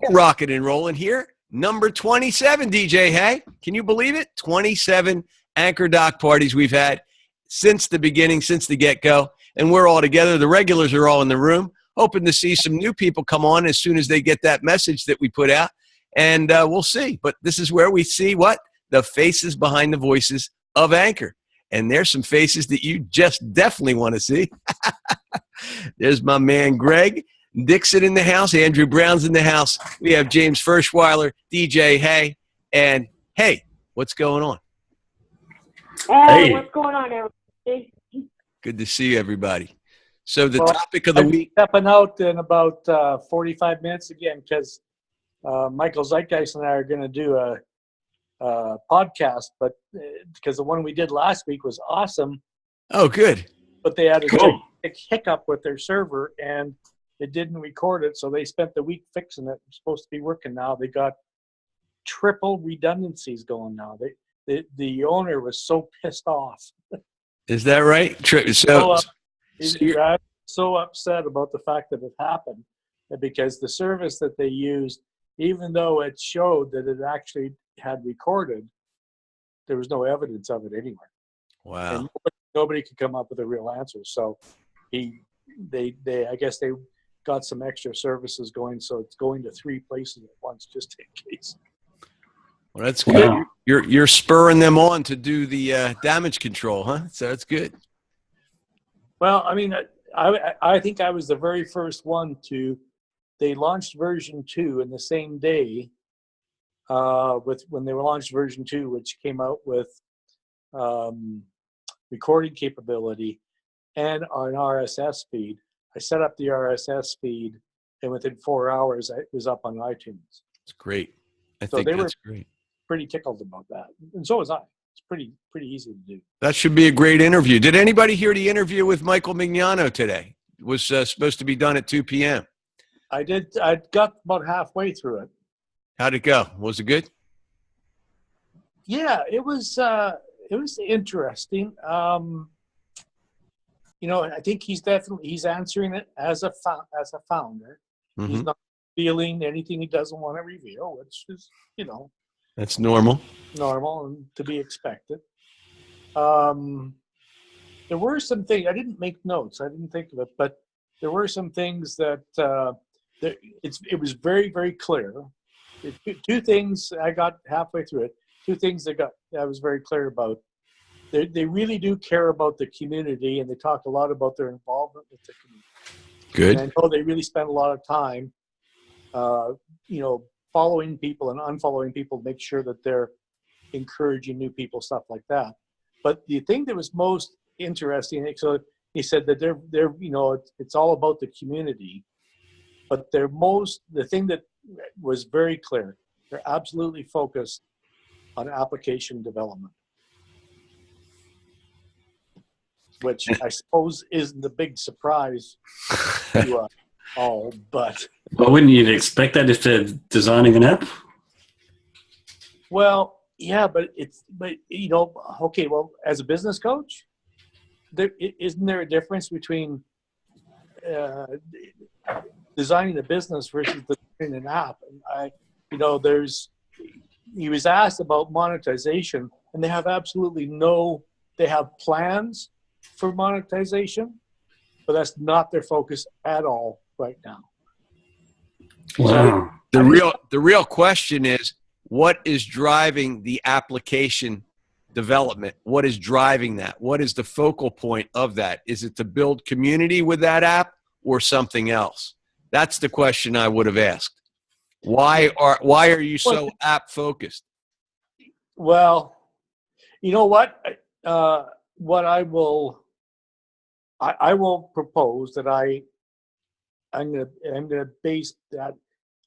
We're rocking and rolling here. Number 27, DJ. Hey, can you believe it? 27 Anchor Dock parties we've had since the beginning, since the get-go. And we're all together. The regulars are all in the room, hoping to see some new people come on as soon as they get that message that we put out. And we'll see. But this is where we see what? The faces behind the voices of Anchor. And there's some faces that you just definitely want to see. There's my man, Greg Dixon in the house. Andrew Brown's in the house. We have James Ferschweiler, DJ Hey. And hey, what's going on? Hey, what's going on, everybody? Good to see everybody. So the topic of the week. Stepping out in about 45 minutes again because Michael Zeitgeist and I are going to do a podcast, but because the one we did last week was awesome. Oh, good. But they had a hiccup with their server and it didn't record it, so they spent the week fixing it. It's supposed to be working now. They got triple redundancies going now. The owner was so pissed off. Is that right? He's so upset about the fact that it happened, because the service that they used, even though it showed that it actually had recorded, there was no evidence of it anywhere. Wow. And nobody could come up with a real answer. So I guess they got some extra services going, so it's going to 3 places at once just in case. Well, that's good. Wow. You're spurring them on to do the damage control, huh? So that's good. Well, I mean, I think I was the very first one to. They launched version 2 in the same day when they launched version 2, which came out with recording capability and an RSS feed. I set up the RSS feed, and within 4 hours, it was up on iTunes. It's great. I so think they that's were great. Pretty tickled about that, and so was I. It's pretty easy to do. That should be a great interview. Did anybody hear the interview with Michael Mignano today? It was supposed to be done at 2 p.m. I did. I got about halfway through it. How'd it go? Was it good? Yeah, it was interesting. I think he's answering it as a founder. Mm-hmm. He's not revealing anything he doesn't want to reveal, which is, that's normal and to be expected. There were some things I didn't make notes. I didn't think of it, but there were some things that it was very, very clear. 2 things I got halfway through it. 2 things that I was very clear about. They really do care about the community, and they talk a lot about their involvement with the community. Good. And I know they really spend a lot of time, following people and unfollowing people to make sure that they're encouraging new people, stuff like that. But the thing that was most interesting, so he said that they're it's all about the community, but the thing that was very clear, they're absolutely focused on application development, which I suppose isn't a big surprise to us all, but. Well, wouldn't you expect that if they're designing an app? Well, yeah, okay, well, as a business coach, isn't there a difference between designing a business versus designing an app? And he was asked about monetization, and they have they have plans for monetization, but that's not their focus at all right now. Wow. So the real question is, what is driving the application development? What is driving that? What is the focal point of that? Is it to build community with that app or something else? That's the question I would have asked. Why are you so app focused? Well, you know what? What I will propose that I'm going to base that.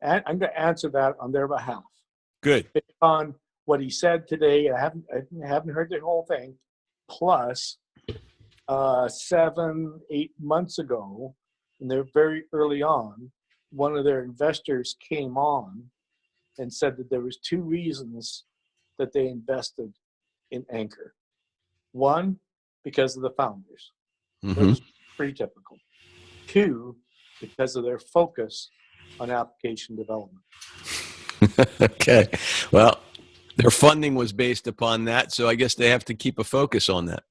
I'm going to answer that on their behalf. Good. Based on what he said today, I haven't heard the whole thing. Plus, 7-8 months ago, and they're very early on, one of their investors came on and said that there was 2 reasons that they invested in Anchor. One, because of the founders. Mm-hmm. That was pretty typical. 2, because of their focus on application development. Okay. Well, their funding was based upon that, so I guess they have to keep a focus on that.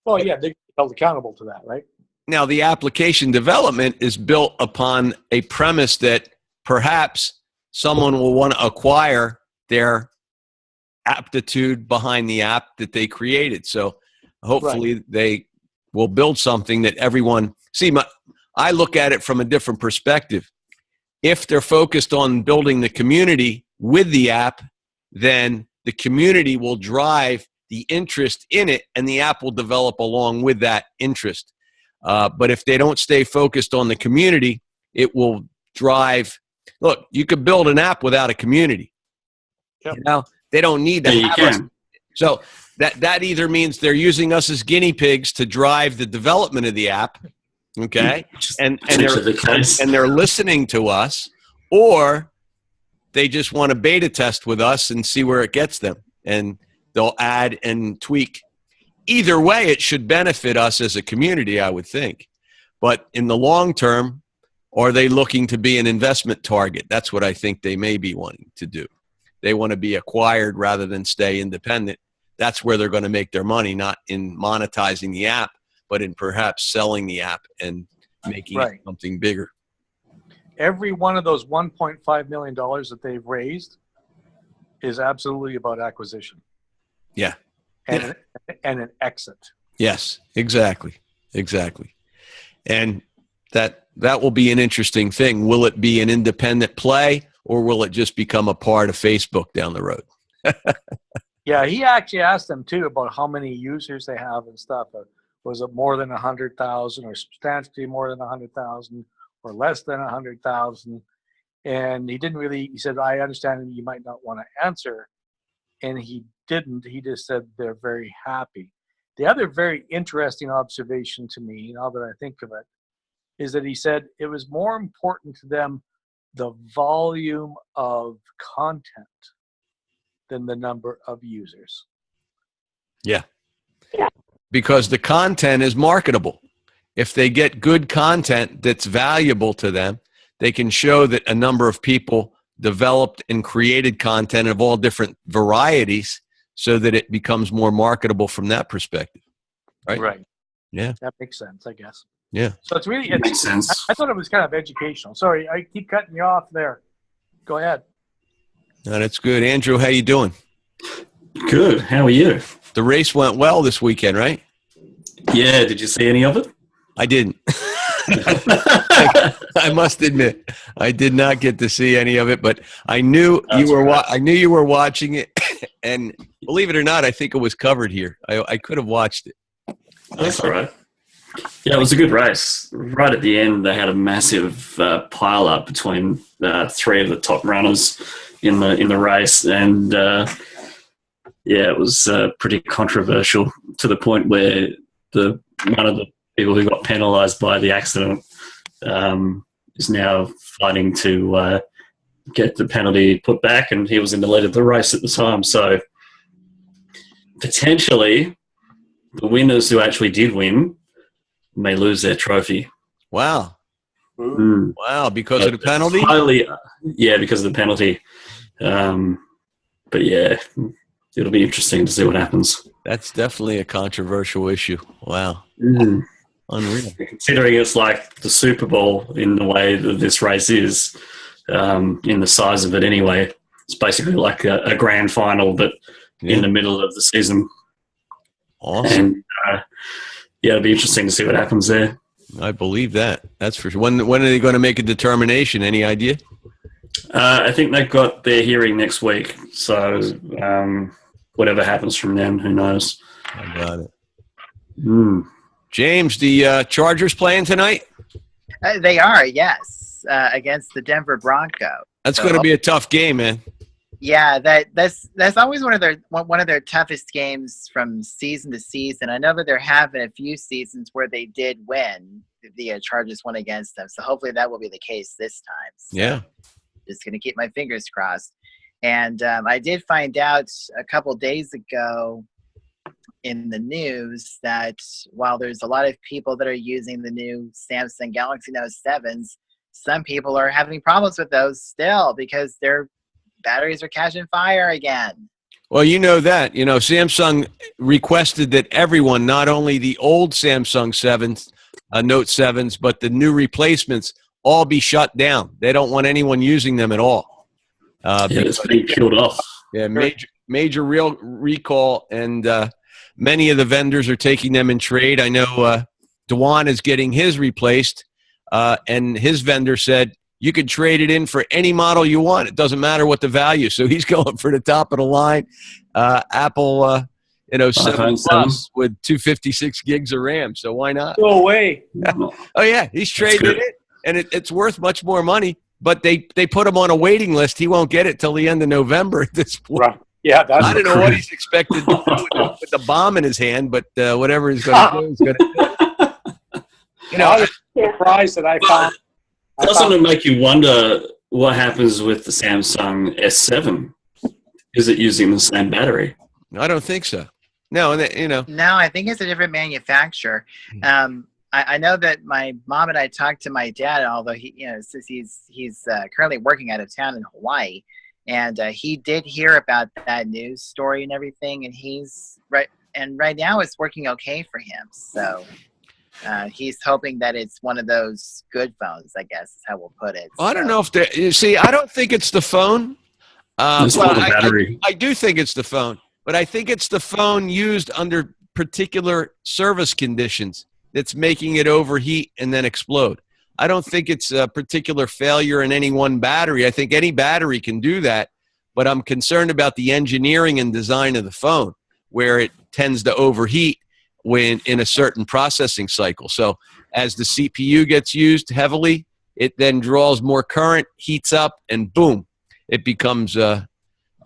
Well, yeah, they're held accountable to that, right? Now, the application development is built upon a premise that perhaps someone will want to acquire their aptitude behind the app that they created. So hopefully they will build something that everyone see. I look at it from a different perspective. If they're focused on building the community with the app, then the community will drive the interest in it, and the app will develop along with that interest. But if they don't stay focused on the community, it will drive. Look, you could build an app without a community. Yep. You know, they don't need to have us. So that either means they're using us as guinea pigs to drive the development of the app, okay, and they're listening to us, or they just want to beta test with us and see where it gets them, and they'll add and tweak. Either way, it should benefit us as a community, I would think. But in the long term, are they looking to be an investment target? That's what I think they may be wanting to do. They want to be acquired rather than stay independent. That's where they're going to make their money, not in monetizing the app, but in perhaps selling the app and making it something bigger. Every one of those $1.5 million that they've raised is absolutely about acquisition. Yeah. And an exit. Yes, exactly. And that will be an interesting thing. Will it be an independent play, or will it just become a part of Facebook down the road? Yeah, he actually asked them too about how many users they have and stuff. Was it more than 100,000, or substantially more than 100,000, or less than 100,000? And he didn't really. He said, "I understand that you might not want to answer," and he didn't. He just said they're very happy. The other very interesting observation to me, now that I think of it, is that he said it was more important to them the volume of content than the number of users. Yeah. Because the content is marketable. If they get good content that's valuable to them, they can show that a number of people developed and created content of all different varieties so that it becomes more marketable from that perspective. Right. Yeah. That makes sense, I guess. Yeah. So it's really, Makes sense. I thought it was kind of educational. Sorry, I keep cutting you off there. Go ahead. No, that's good. Andrew, how you doing? Good. How are you? The race went well this weekend, right? Yeah. Did you see any of it? I didn't. I must admit, I did not get to see any of it, but I knew you were. I knew you were watching it, and believe it or not, I think it was covered here. I could have watched it. That's all right. Yeah, it was a good race. Right at the end, they had a massive pile up between three of the top runners in the race, and it was pretty controversial to the point where one of the people who got penalised by the accident is now fighting to get the penalty put back, and he was in the lead of the race at the time. So potentially, the winners who actually did win may lose their trophy. Wow. Mm. Wow, because of the penalty? Because of the penalty. But yeah, it'll be interesting to see what happens. That's definitely a controversial issue. Wow. Mm. Unreal. Considering it's like the Super Bowl in the way that this race is, in the size of it anyway. It's basically like a grand final, but in the middle of the season. Awesome. And it'll be interesting to see what happens there. I believe that. That's for sure. When are they going to make a determination? Any idea? I think they've got their hearing next week. So whatever happens from them, who knows? I got it. Mm. James, the Chargers playing tonight? They are, yes, against the Denver Broncos. That's going to be a tough game, man. Yeah, that's always one of their toughest games from season to season. I know that there have been a few seasons where they did win. The Chargers won against them, so hopefully that will be the case this time. So yeah, just gonna keep my fingers crossed. And I did find out a couple days ago in the news that while there's a lot of people that are using the new Samsung Galaxy Note 7s, some people are having problems with those still because their batteries are catching fire again. Well, you know that. You know, Samsung requested that everyone, not only the old Samsung 7s, Note 7s, but the new replacements, all be shut down. They don't want anyone using them at all. It's being killed off. Yeah, major real recall, and many of the vendors are taking them in trade. I know Dewan is getting his replaced, and his vendor said, you could trade it in for any model you want. It doesn't matter what the value. So he's going for the top of the line Apple, 7 Plus with 256 gigs of RAM. So why not? Go away. Oh yeah, he's trading it, and it's worth much more money. But they put him on a waiting list. He won't get it till the end of November at this point. Right. Yeah, I don't know what he's expected to do with the bomb in his hand, but whatever he's going to do, he's going to do. I was surprised that I found. Doesn't it make you wonder what happens with the Samsung S7? Is it using the same battery? I don't think so. No, No, I think it's a different manufacturer. I know that my mom and I talked to my dad, although since he's currently working out of town in Hawaii, and he did hear about that news story and everything, and right now it's working okay for him. So. He's hoping that it's one of those good phones, I guess is how we'll put it. I don't know if you see, I don't think it's the phone. The battery. I do think it's the phone, but I think it's the phone used under particular service conditions that's making it overheat and then explode. I don't think it's a particular failure in any one battery. I think any battery can do that, but I'm concerned about the engineering and design of the phone where it tends to overheat when in a certain processing cycle. So as the CPU gets used heavily, it then draws more current, heats up, and boom, it becomes a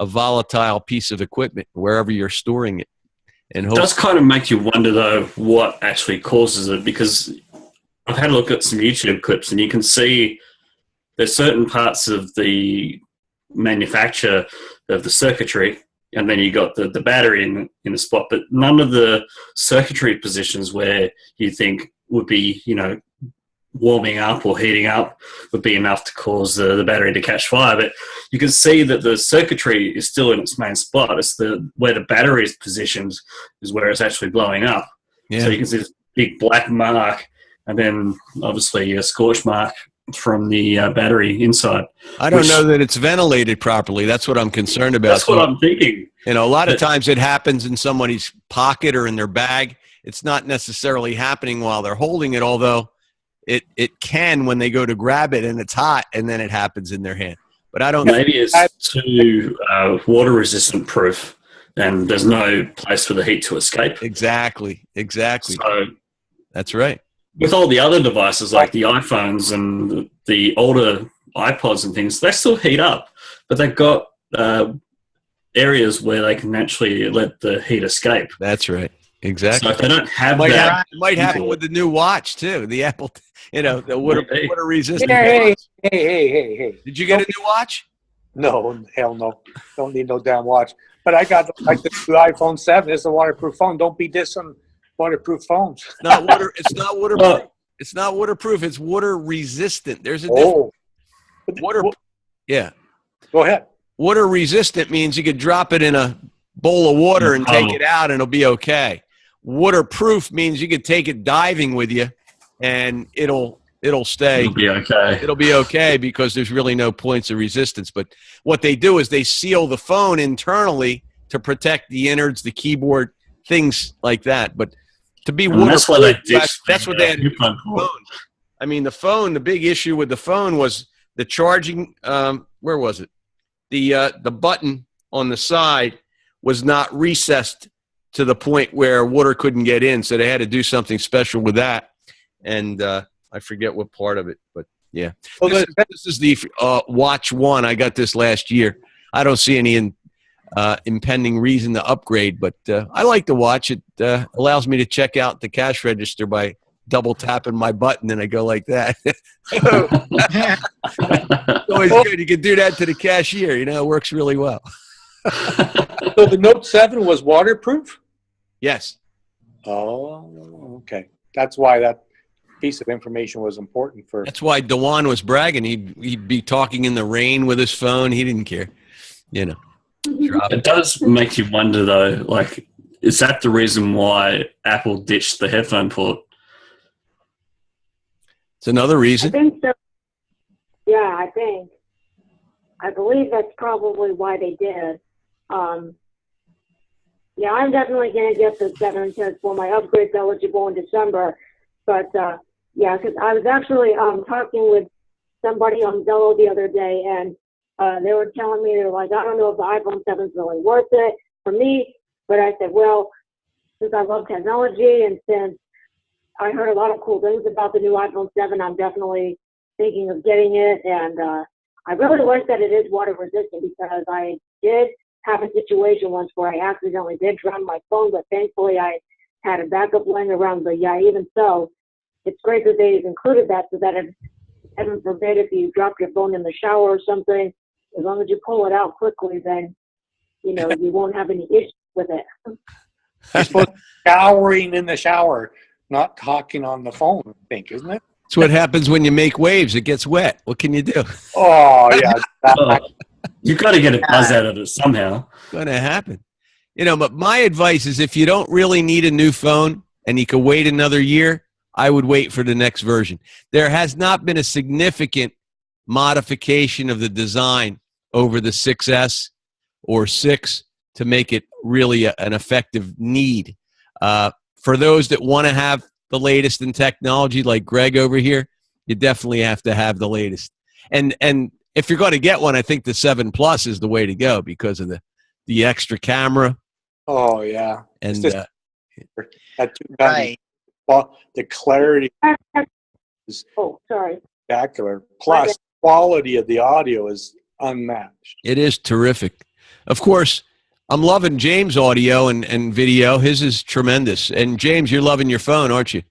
volatile piece of equipment wherever you're storing it. And it does kind of make you wonder, though, what actually causes it, because I've had a look at some YouTube clips, and you can see there's certain parts of the manufacture of the circuitry, and then you got the battery in the spot, but none of the circuitry positions where you think would be, warming up or heating up would be enough to cause the battery to catch fire. But you can see that the circuitry is still in its main spot. It's where the battery is positioned is where it's actually blowing up. Yeah. So you can see this big black mark, and then obviously a scorch mark from the battery inside. I don't know that it's ventilated properly. That's what I'm concerned about. That's what I'm thinking. A lot of times it happens in somebody's pocket or in their bag. It's not necessarily happening while they're holding it, although it can when they go to grab it and it's hot, and then it happens in their hand. But I don't. Maybe it's too water resistant proof, and there's no place for the heat to escape. Exactly. So that's right. With all the other devices like the iPhones and the older iPods and things, they still heat up, but they've got areas where they can naturally let the heat escape. That's right. Exactly. So if they don't have that, it might happen with the new watch too. The Apple, the water resistant. Hey. Did you get a new watch? No, hell no. Don't need no damn watch. But I got the iPhone 7. It's a waterproof phone. Don't be dissing waterproof phones. It's not waterproof. It's not waterproof. It's water resistant. There's a difference. Water. Yeah. Go ahead. Water resistant means you could drop it in a bowl of water and take it out and it'll be okay. Waterproof means you could take it diving with you and it'll stay. It'll be okay. It'll be okay because there's really no points of resistance. But what they do is they seal the phone internally to protect the innards, the keyboard, things like that. But to be waterproof, that's what they had to do with the phone. I mean, the big issue with the phone was the charging. Where was it? The button on the side was not recessed to the point where water couldn't get in, so they had to do something special with that. And I forget what part of it, but yeah. Well, this is the Watch 1. I got this last year. I don't see any impending reason to upgrade, but I like the watch. It allows me to check out the cash register by double tapping my button, and I go like that. It's always good. You can do that to the cashier. It works really well. So the Note 7 was waterproof? Yes. Oh, okay. That's why that piece of information was important for. That's why DeJuan was bragging. He'd be talking in the rain with his phone. He didn't care, you know. Drop It it. does make you wonder, though, like, is that the reason why Apple ditched the headphone port? It's another I reason. think so. Yeah, I believe that's probably why they did. Yeah, I'm definitely going to get the 7 because well, my upgrade's eligible in December. But yeah, because I was actually talking with somebody on Zello the other day, and they were telling me, they're like, I don't know if the iPhone 7 is really worth it for me. But I said, well, since I love technology and since I heard a lot of cool things about the new iPhone 7, I'm definitely thinking of getting it. And I really like that it is water resistant because I did have a situation once where I accidentally did drown my phone, but thankfully I had a backup laying around. But yeah, even so, it's great that they've included that so that if, heaven forbid, if you drop your phone in the shower or something, as long as you pull it out quickly, then, you know, you won't have any issues with it. You're supposed to be showering in the shower, not talking on the phone, I think, isn't it? It's what happens when you make waves. It gets wet. What can you do? It's Oh, yeah. You've got to get a buzz out of it somehow. going to happen. You know, but my advice is if you don't really need a new phone and you can wait another year, I would wait for the next version. There has not been a significant modification of the design over the 6S or 6 to make it really an effective need. For those that want to have the latest in technology, like Greg over here, you definitely have to have the latest. And if you're going to get one, I think the 7 Plus is the way to go because of the extra camera. Oh, yeah. And It's just that Right. well, the clarity is Oh, sorry. spectacular. Plus, quality of the audio is unmatched. it is terrific. Of course, I'm loving James' audio and video. His is tremendous. And James, you're loving your phone, aren't you?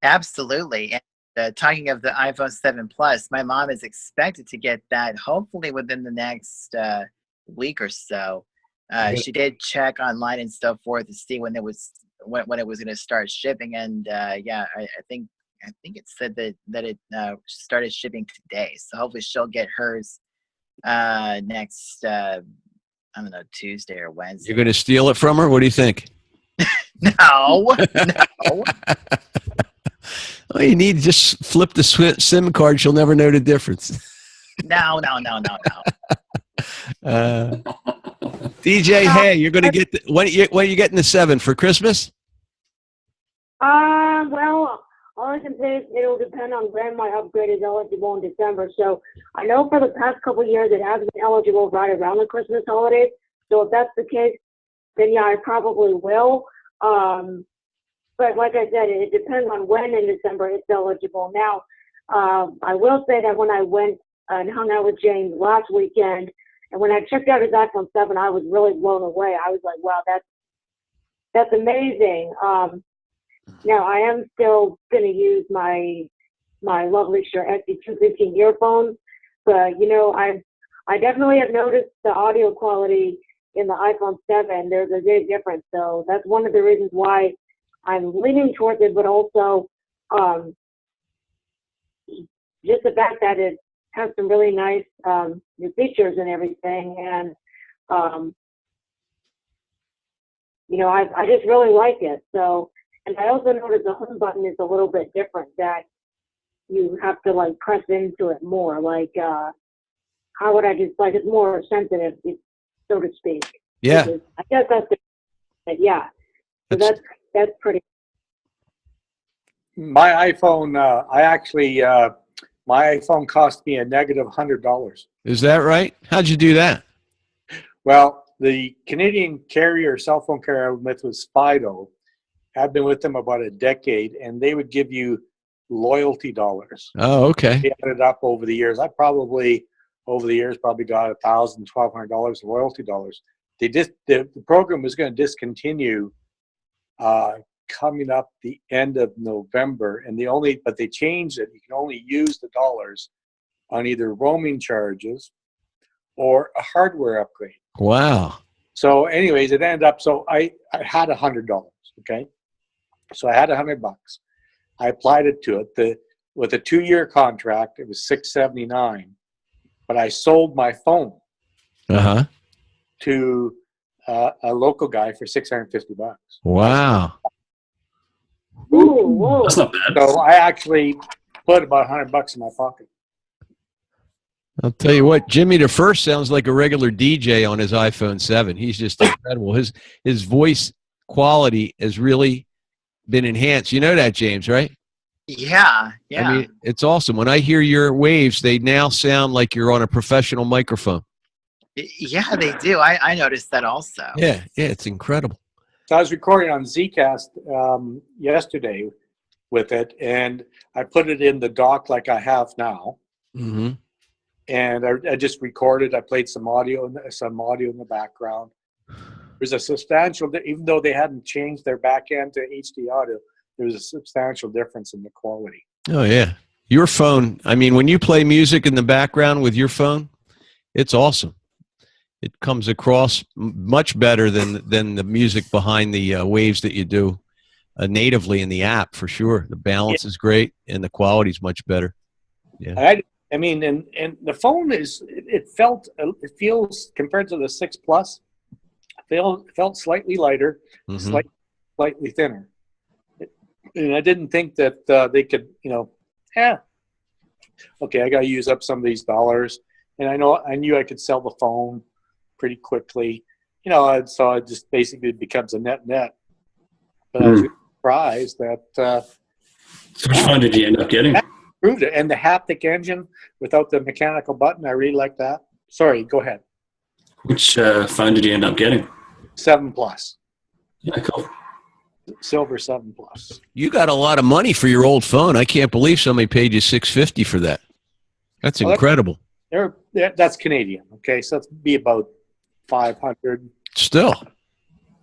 Absolutely. And talking of the iPhone 7 Plus, my mom is expected to get that hopefully within the next week or so. She did check online and so forth to see when it was when it was going to start shipping, and yeah, I think it said that it started shipping today. So hopefully she'll get hers next I don't know, Tuesday or Wednesday. You're going to steal it from her? What do you think? No. Well, you need to just flip the SIM card. She'll never know the difference. No. DJ, hey, you're going to get when are you getting the 7 for Christmas? Well, all I can say is it'll depend on when my upgrade is eligible in December. So I know for the past couple of years it has been eligible right around the Christmas holidays. So if that's the case, then yeah, I probably will. But like I said, it depends on when in December it's eligible. Now, I will say that when I went and hung out with James last weekend, and when I checked out his iPhone 7, I was really blown away. I was like, wow, that's amazing. Now, I am still going to use my lovely Shure SC215 earphones, but, you know, I definitely have noticed the audio quality in the iPhone 7. There's a big difference. So that's one of the reasons why I'm leaning towards it, but also just the fact that it has some really nice new features and everything. And, you know, I just really like it. So, and I also noticed the home button is a little bit different, that you have to like press into it more. Like, how would I just, like, it's more sensitive, so to speak. Yeah. I guess that's it. Yeah. So that's pretty. My iPhone, my iPhone cost me a negative $100. Is that right? How'd you do that? Well, the Canadian carrier, cell phone carrier I'm with was Fido. I've been with them about a decade, and they would give you loyalty dollars. Oh, okay. They added up over the years. I probably, over the years, got $1,000, $1,200 loyalty dollars. The program was going to discontinue coming up the end of November, and but they changed it. You can only use the dollars on either roaming charges or a hardware upgrade. Wow. So anyways, it ended up, so I had $100, okay? So I had $100. I applied it to it. With a 2-year contract, it was $679, but I sold my phone Uh-huh. to a local guy for $650. Wow. Ooh, whoa. That's not bad. So I actually put about $100 in my pocket. I'll tell you what, Jimmy the First sounds like a regular DJ on his iPhone 7. He's just incredible. His voice quality has really been enhanced. You know that, James, right? Yeah. I mean, it's awesome. When I hear your waves, they now sound like you're on a professional microphone. Yeah, they do. I noticed that also. Yeah, it's incredible. So I was recording on Zcast yesterday with it, and I put it in the dock like I have now. Mm-hmm. And I just recorded. I played some audio in the background. There's a substantial, even though they hadn't changed their back end to HD audio, there was a substantial difference in the quality. Oh, yeah. Your phone, I mean, when you play music in the background with your phone, it's awesome. It comes across much better than the music behind the waves that you do natively in the app, for sure. The balance is great, and the quality is much better. Yeah. I mean, and the phone it feels, compared to the 6 Plus, felt slightly lighter, Mm-hmm. slightly thinner. And I didn't think that they could, okay, I got to use up some of these dollars. And I knew I could sell the phone pretty quickly, so it just basically becomes a net. But I was surprised that So which phone did you end up getting? proved it. And the haptic engine without the mechanical button, I really like that. Sorry, go ahead. Which phone did you end up getting? 7 Plus, Yeah, cool. silver 7 Plus. You got a lot of money for your old phone. I can't believe somebody paid you $650 for that. That's incredible. That's Canadian. Okay, so that'd be about 500. Still,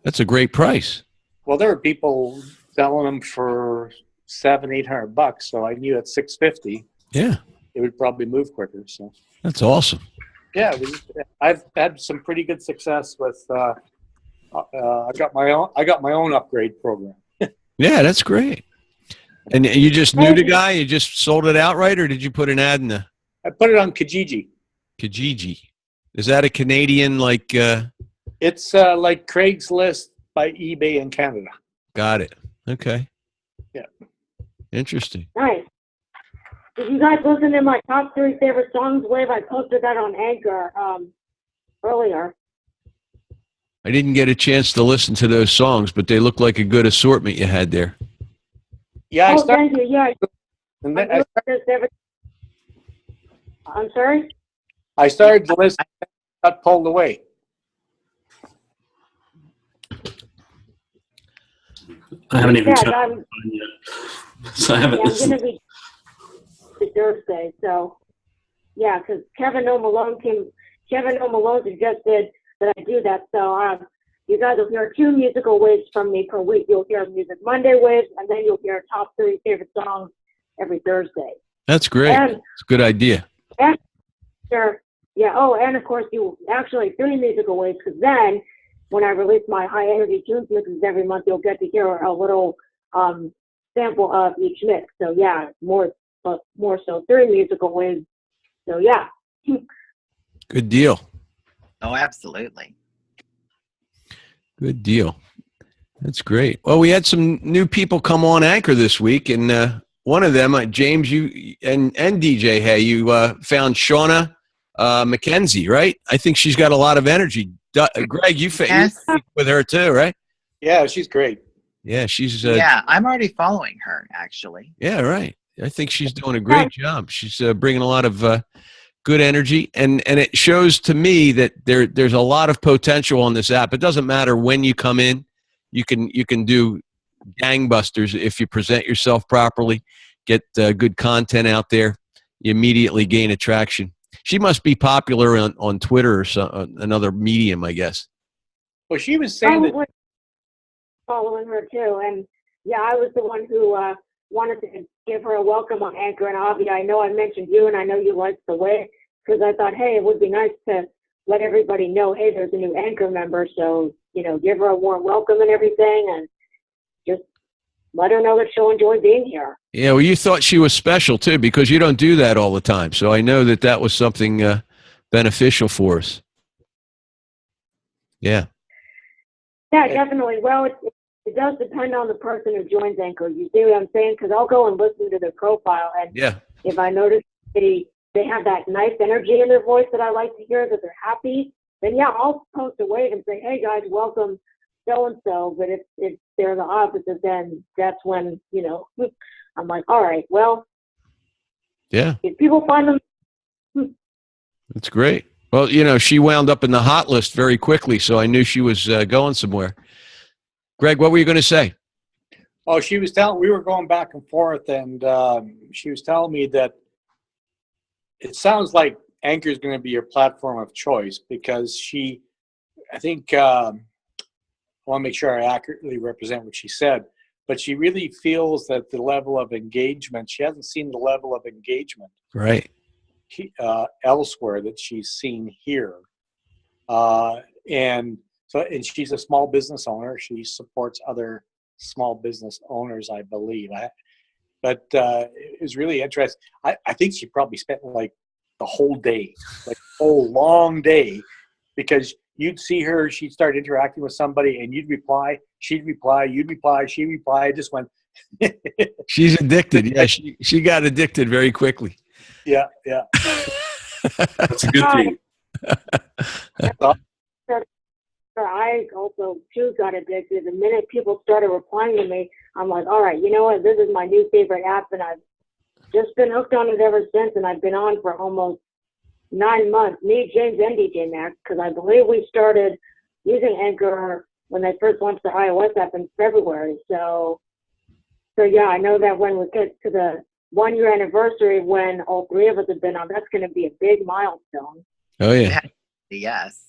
that's a great price. Well, there were people selling them for $700-800, so I knew at $650 Yeah, it would probably move quicker. So that's awesome. yeah, I've had some pretty good success with. I got my own upgrade program. Yeah, that's great. And you just knew the guy? You just sold it outright, or did you put an ad in the I put it on Kijiji. Kijiji? Is that a Canadian like? It's like Craigslist by eBay in Canada. Got it. Okay. Yeah. Interesting. Nice. Did you guys listen to my top 3 favorite songs wave? I posted that on Anchor earlier. I didn't get a chance to listen to those songs, but they look like a good assortment you had there. Yeah, Thank you. Yeah. I'm sorry? I started the list, got pulled away. I haven't even Yeah, turned I'm, it on yet. So I haven't I'm listened. going to be the Thursday. So, yeah, because Kevin O'Malone suggested that I do that. So, you guys will hear 2 musical waves from me per week. You'll hear Music Monday waves, and then you'll hear top 3 favorite songs every Thursday. That's great. And, It's a good idea. and sure, yeah. Oh, and of course, you actually 3 musical waves, because then when I release my high energy tunes mixes every month, you'll get to hear a little sample of each mix. So yeah, more so 3 musical waves. So yeah. Good deal. Oh, absolutely. Good deal. That's great. Well, we had some new people come on Anchor this week, and one of them, James, you and DJ, hey, you found Shauna McKenzie, right? I think she's got a lot of energy. Greg, you Yes. with her too, right? Yeah, she's great. Yeah, she's Yeah, I'm already following her, actually. yeah, right. I think she's doing a great job. She's bringing a lot of good energy, and it shows to me that there's a lot of potential on this app. It doesn't matter when you come in, you can do gangbusters if you present yourself properly, get good content out there. You immediately gain attraction. She must be popular on Twitter or another medium, I guess. Well, she was saying that. Probably following her too, and yeah, I was the one who wanted to give her a welcome on Anchor. And Avi, I know I mentioned you, and I know you liked the way, because I thought, hey, it would be nice to let everybody know, hey, there's a new Anchor member, so give her a warm welcome and everything, and just let her know that she'll enjoy being here. Yeah, well, you thought she was special too because you don't do that all the time. So I know that that was something beneficial for us. Yeah. Yeah, definitely. Well, it does depend on the person who joins Anchor. You see what I'm saying? Because I'll go and listen to their profile, and Yeah. if I notice they have that nice energy in their voice that I like to hear, that they're happy, then yeah, I'll post a wave and say, hey guys, welcome so and so. But if they're the opposite, then that's when I'm like, all right, well, Yeah. if people find them, That's great. Well, she wound up in the hot list very quickly, so I knew she was going somewhere. Greg, what were you going to say? Oh, she was telling, we were going back and forth, and she was telling me that it sounds like Anchor is going to be your platform of choice because I think, I want to make sure I accurately represent what she said, but she really feels that the level of engagement, she hasn't seen the level of engagement Right. elsewhere that she's seen here. And she's a small business owner. She supports other small business owners, I believe. But it was really interesting. I think she probably spent like the whole day, like a whole long day, because you'd see her, she'd start interacting with somebody and you'd reply, she'd reply, you'd reply, she'd reply. I just went. She's addicted. Yeah, she got addicted very quickly. Yeah. That's a good thing. I also too got addicted. The minute people started replying to me, I'm like, all right, you know what? This is my new favorite app, and I've just been hooked on it ever since. And I've been on for almost 9 months. Me, James, and DJ Max, because I believe we started using Anchor when they first launched the iOS app in February. So yeah, I know that when we get to the 1 year anniversary, when all three of us have been on, that's going to be a big milestone. Oh yeah. Yes.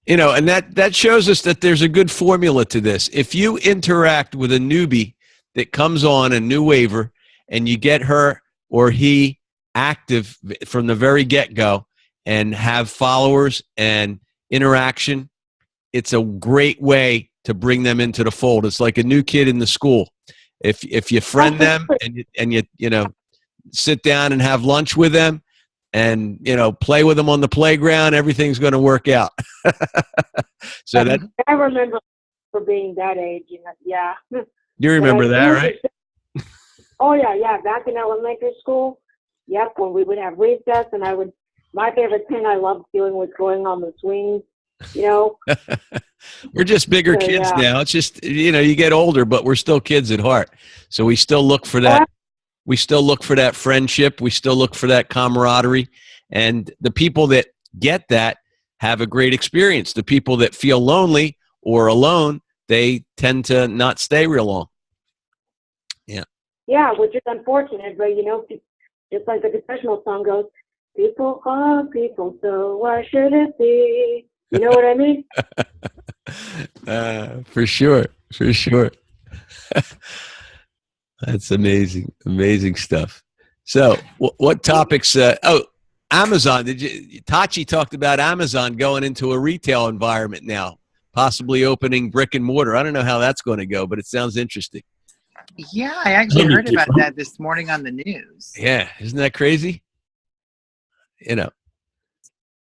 And that shows us that there's a good formula to this. If you interact with a newbie that comes on, a new waiver, and you get her or he active from the very get-go and have followers and interaction, it's a great way to bring them into the fold. It's like a new kid in the school. If you friend them and you sit down and have lunch with them and play with them on the playground, everything's going to work out. So that I remember for being that age, yeah. you remember that, right? Oh yeah. Back in elementary school, yep. When we would have recess, and my favorite thing I loved doing was going on the swings. We're just bigger kids now. It's just you get older, but we're still kids at heart. So we still look for that. We still look for that friendship. We still look for that camaraderie. And the people that get that have a great experience. The people that feel lonely or alone, they tend to not stay real long. Yeah. Yeah, which is unfortunate, but just like the confessional song goes, people are people, so why should it be? You know what I mean? For sure. That's amazing stuff. So what topics, Amazon, Tachi talked about Amazon going into a retail environment now, possibly opening brick and mortar. I don't know how that's going to go, but it sounds interesting. Yeah, I actually heard about that this morning on the news. Yeah, isn't that crazy?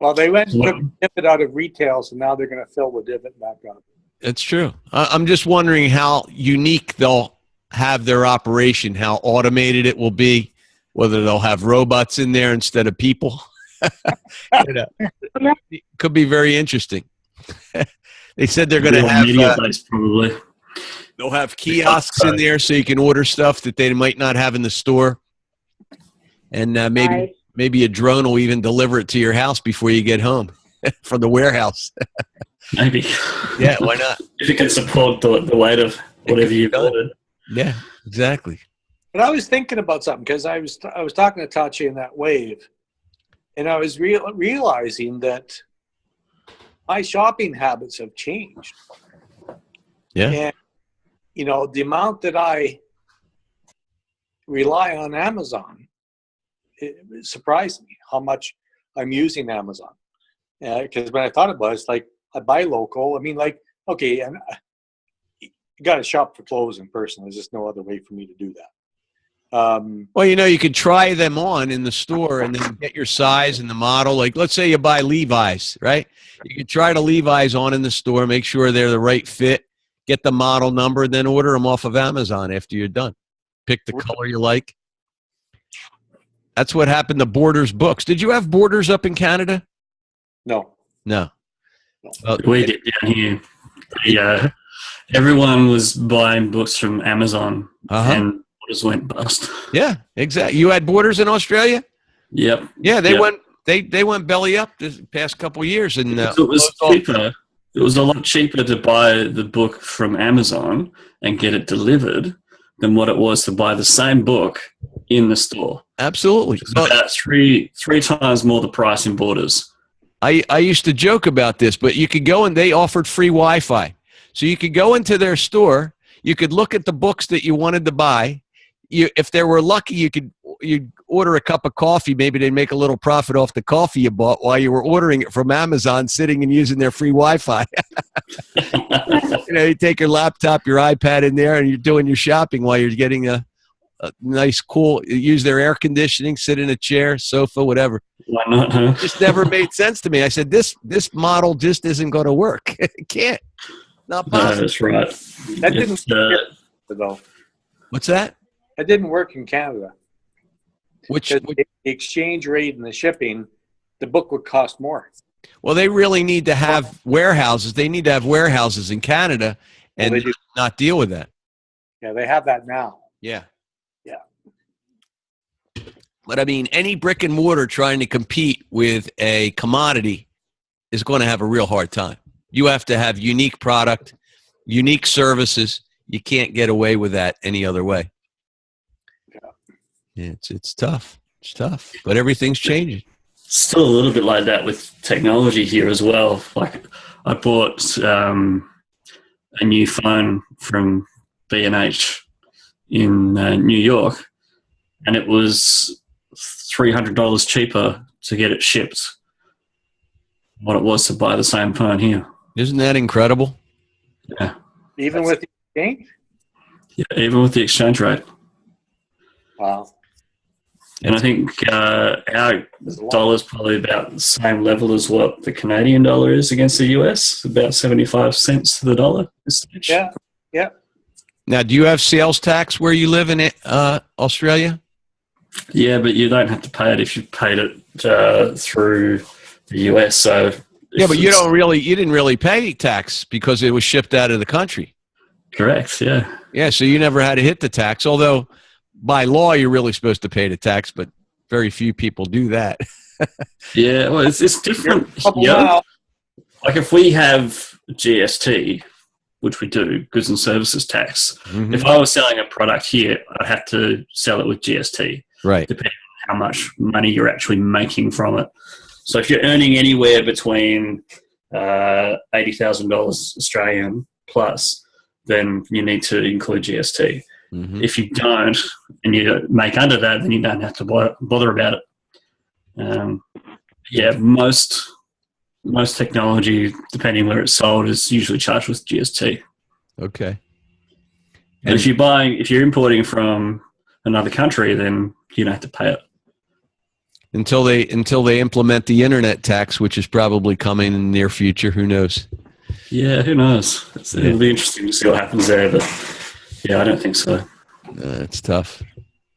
Well, they went and took the divot out of retail, so now they're going to fill the divot back up. It's true. I'm just wondering how unique they'll have their operation, how automated it will be, whether they'll have robots in there instead of people. It could be very interesting. They said they're going to have probably. They'll have kiosks in there so you can order stuff that they might not have in the store, and maybe a drone will even deliver it to your house before you get home from the warehouse. Maybe. Yeah, why not? If it can support the weight of whatever you've ordered. Yeah, exactly. But I was thinking about something because I was talking to Tachi in that wave, and I was realizing that my shopping habits have changed. Yeah. And, the amount that I rely on Amazon, it surprised me how much I'm using Amazon. Because when I thought about it, it's like I buy local. I mean, like, okay, and you got to shop for clothes in person. There's just no other way for me to do that. Well, you could try them on in the store and then get your size and the model. Like, let's say you buy Levi's, right? You could try the Levi's on in the store, make sure they're the right fit, get the model number, then order them off of Amazon after you're done. Pick the color you like. That's what happened to Borders Books. Did you have Borders up in Canada? No. No. Well, We did down here. Yeah, everyone was buying books from Amazon, and Borders went bust. yeah, exactly. You had Borders in Australia? Yep. Yeah, they Yep. went. They went belly up this past couple of years, and It was cheaper. It was a lot cheaper to buy the book from Amazon and get it delivered than what it was to buy the same book in the store. Absolutely. It's about three times more the price in Borders. I used to joke about this, but you could go and they offered free Wi-Fi. So you could go into their store, you could look at the books that you wanted to buy. If they were lucky, you'd order a cup of coffee. Maybe they'd make a little profit off the coffee you bought while you were ordering it from Amazon, sitting and using their free Wi-Fi. You take your laptop, your iPad in there, and you're doing your shopping while you're getting a nice, cool, use their air conditioning, sit in a chair, sofa, whatever. Why not, huh? It just never made sense to me. I said, this model just isn't going to work. It can't. Not No, possible. that's right. That didn't It's, though. What's that? That didn't work in Canada. Which, The exchange rate and the shipping, the book would cost more. well, they really need to have warehouses. They need to have warehouses in Canada Well, and they do. not deal with that. Yeah, they have that now. Yeah. Yeah. But I mean, any brick and mortar trying to compete with a commodity is going to have a real hard time. You have to have unique product, unique services. You can't get away with that any other way. Yeah, it's tough. It's tough. But everything's changing. still a little bit like that with technology here as well. Like I bought a new phone from B&H in New York, and it was $300 cheaper to get it shipped than what it was to buy the same phone here. Isn't that incredible? Yeah. Even with the exchange? Yeah, even with the exchange rate. Wow. And I think our dollar is probably about the same level as what the Canadian dollar is against the US, about 75 cents to the dollar. Yeah, yeah. Now, do you have sales tax where you live in Australia? Yeah, but you don't have to pay it if you paid it through the US. So Yeah, but you didn't really pay tax because it was shipped out of the country. Correct. Yeah. Yeah, so you never had to hit the tax, although by law you're really supposed to pay the tax, but very few people do that. Yeah, well, it's different here. Wow. Like if we have GST, which we do, goods and services tax, Mhm. if I was selling a product here, I'd have to sell it with GST, Right. depending on how much money you're actually making from it. So if you're earning anywhere between $80,000 Australian plus, then you need to include GST. Mhm. If you don't, and you make under that, then you don't have to bother about it. Yeah, most technology, depending where it's sold, is usually charged with GST. Okay. And if you're importing from another country, then you don't have to pay it. Until they implement the internet tax, which is probably coming in the near future, who knows? Yeah, who knows? It'll be interesting to see what happens there, but yeah, I don't think so. It's tough.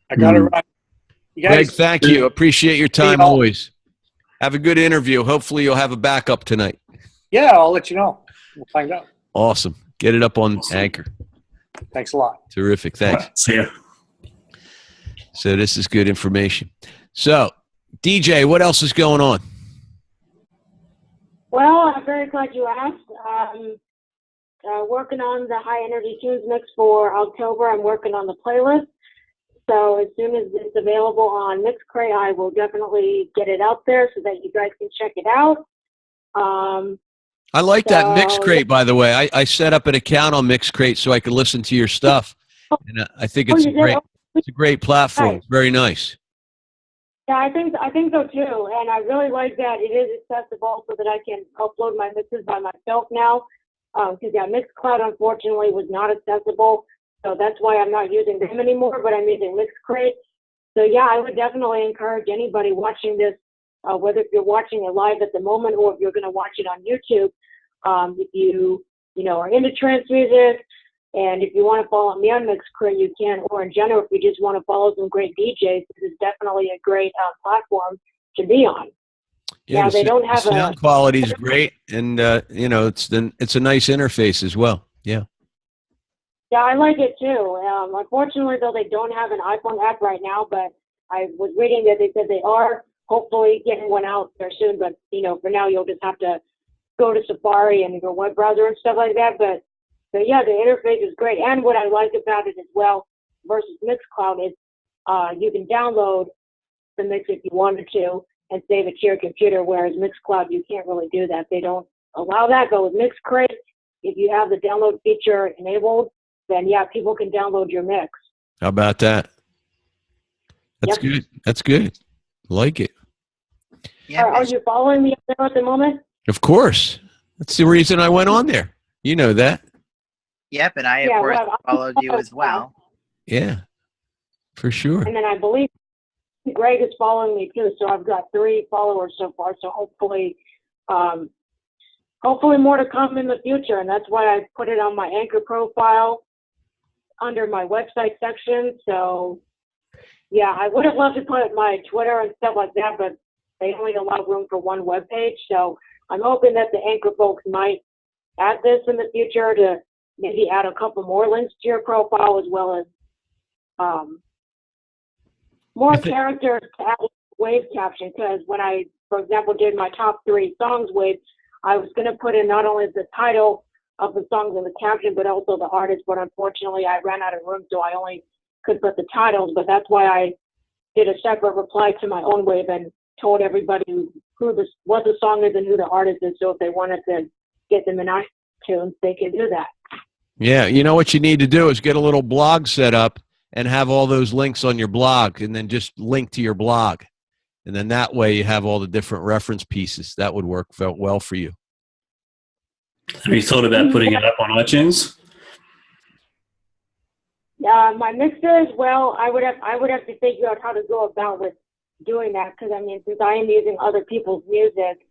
I got to run. You Greg, guys, thank you. Appreciate your time all. always. Have a good interview. Hopefully you'll have a backup tonight. yeah, I'll let you know. We'll find out. Awesome. Get it up on Awesome. Anchor. Thanks a lot. Terrific. Thanks. All right, see ya. So this is good information. So, DJ, what else is going on? Well, I'm very glad you asked. Working on the High Energy Tunes mix for October. I'm working on the playlist. So as soon as it's available on Mixcrate, I will definitely get it out there so that you guys can check it out. I like that So- Mixcrate, by the way. I set up an account on Mixcrate so I could listen to your stuff. And I think it's you did? it's a great platform. Right. It's very nice. Yeah, I think so too, and I really like that it is accessible so that I can upload my mixes by myself now. Because yeah, Mixcloud unfortunately was not accessible, so that's why I'm not using them anymore. But I'm using Mixcrate. So yeah, I would definitely encourage anybody watching this, whether if you're watching it live at the moment or if you're going to watch it on YouTube, if you are into trance music, and if you want to follow me on Mixcrate, you can. Or in general, if you just want to follow some great DJs, this is definitely a great platform to be on. Yeah, they don't have the sound quality is great, and it's a nice interface as well. Yeah. Yeah, I like it too. Unfortunately, though, they don't have an iPhone app right now, but I was reading that they said they are hopefully getting one out there soon. But for now, you'll just have to go to Safari and your web browser and stuff like that. But yeah, the interface is great. And what I like about it as well versus Mixcloud is you can download the mix if you wanted to and save it to your computer, whereas Mixcloud, you can't really do that. They don't allow that. But with Mixcrate, if you have the download feature enabled, then yeah, people can download your mix. How about that? That's good. That's good. Like it. Yeah, Are you following me up there at the moment? Of course. That's the reason I went on there. You know that. Yep, and I, of course, followed you as well. Yeah, for sure. And then I believe Greg is following me too, so I've got 3 followers so far. So hopefully more to come in the future. And that's why I put it on my Anchor profile under my website section. So yeah, I would have loved to put my Twitter and stuff like that, but they only allow room for 1 web page. So I'm hoping that the Anchor folks might add this in the future to maybe add a couple more links to your profile, as well as more characters to add wave caption. Because when I, for example, did my top 3 songs wave, I was going to put in not only the title of the songs in the caption, but also the artist. But unfortunately, I ran out of room, so I only could put the titles. But that's why I did a separate reply to my own wave and told everybody what the song is and who the artist is. So if they wanted to get them in iTunes, they can do that. Yeah, you know what you need to do is get a little blog set up and have all those links on your blog, and then just link to your blog. And then that way you have all the different reference pieces. That would work well for you. Have you thought about putting it up on iTunes? My mixers, well, I would have to figure out how to go about with doing that, because I mean, since I am using other people's music,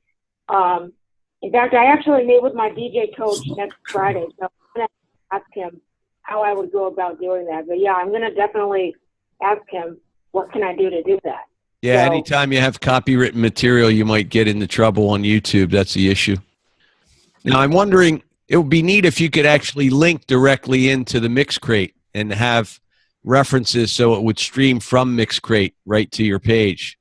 in fact, I actually meet with my DJ coach next Friday, so I'm going to ask him how I would go about doing that. But yeah, I'm going to definitely ask him what can I do to do that. Yeah, so, anytime you have copywritten material, you might get into trouble on YouTube. That's the issue. Now, I'm wondering, it would be neat if you could actually link directly into the Mixcrate and have references so it would stream from Mixcrate right to your page.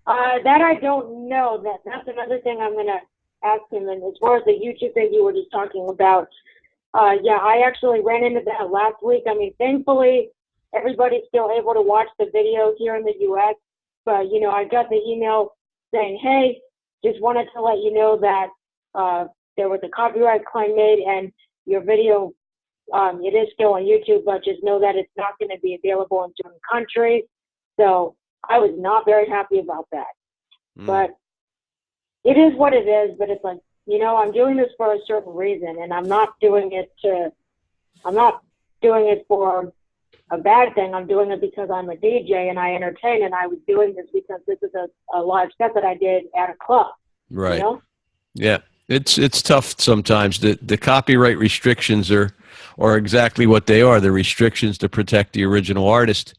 That I don't know. That's another thing I'm going to ask him. And as far as the YouTube thing you were just talking about, yeah, I actually ran into that last week. I mean, thankfully, everybody's still able to watch the video here in the U.S. But, I got the email saying, hey, just wanted to let you know that there was a copyright claim made and your video, it is still on YouTube, but just know that it's not going to be available in certain countries. So I was not very happy about that. But it is what it is. But it's like, I'm doing this for a certain reason, and I'm not doing it for a bad thing. I'm doing it because I'm a DJ and I entertain, and I was doing this because this is a live set that I did at a club. Right. Yeah. It's tough sometimes. The copyright restrictions are exactly what they are. They're restrictions to protect the original artist,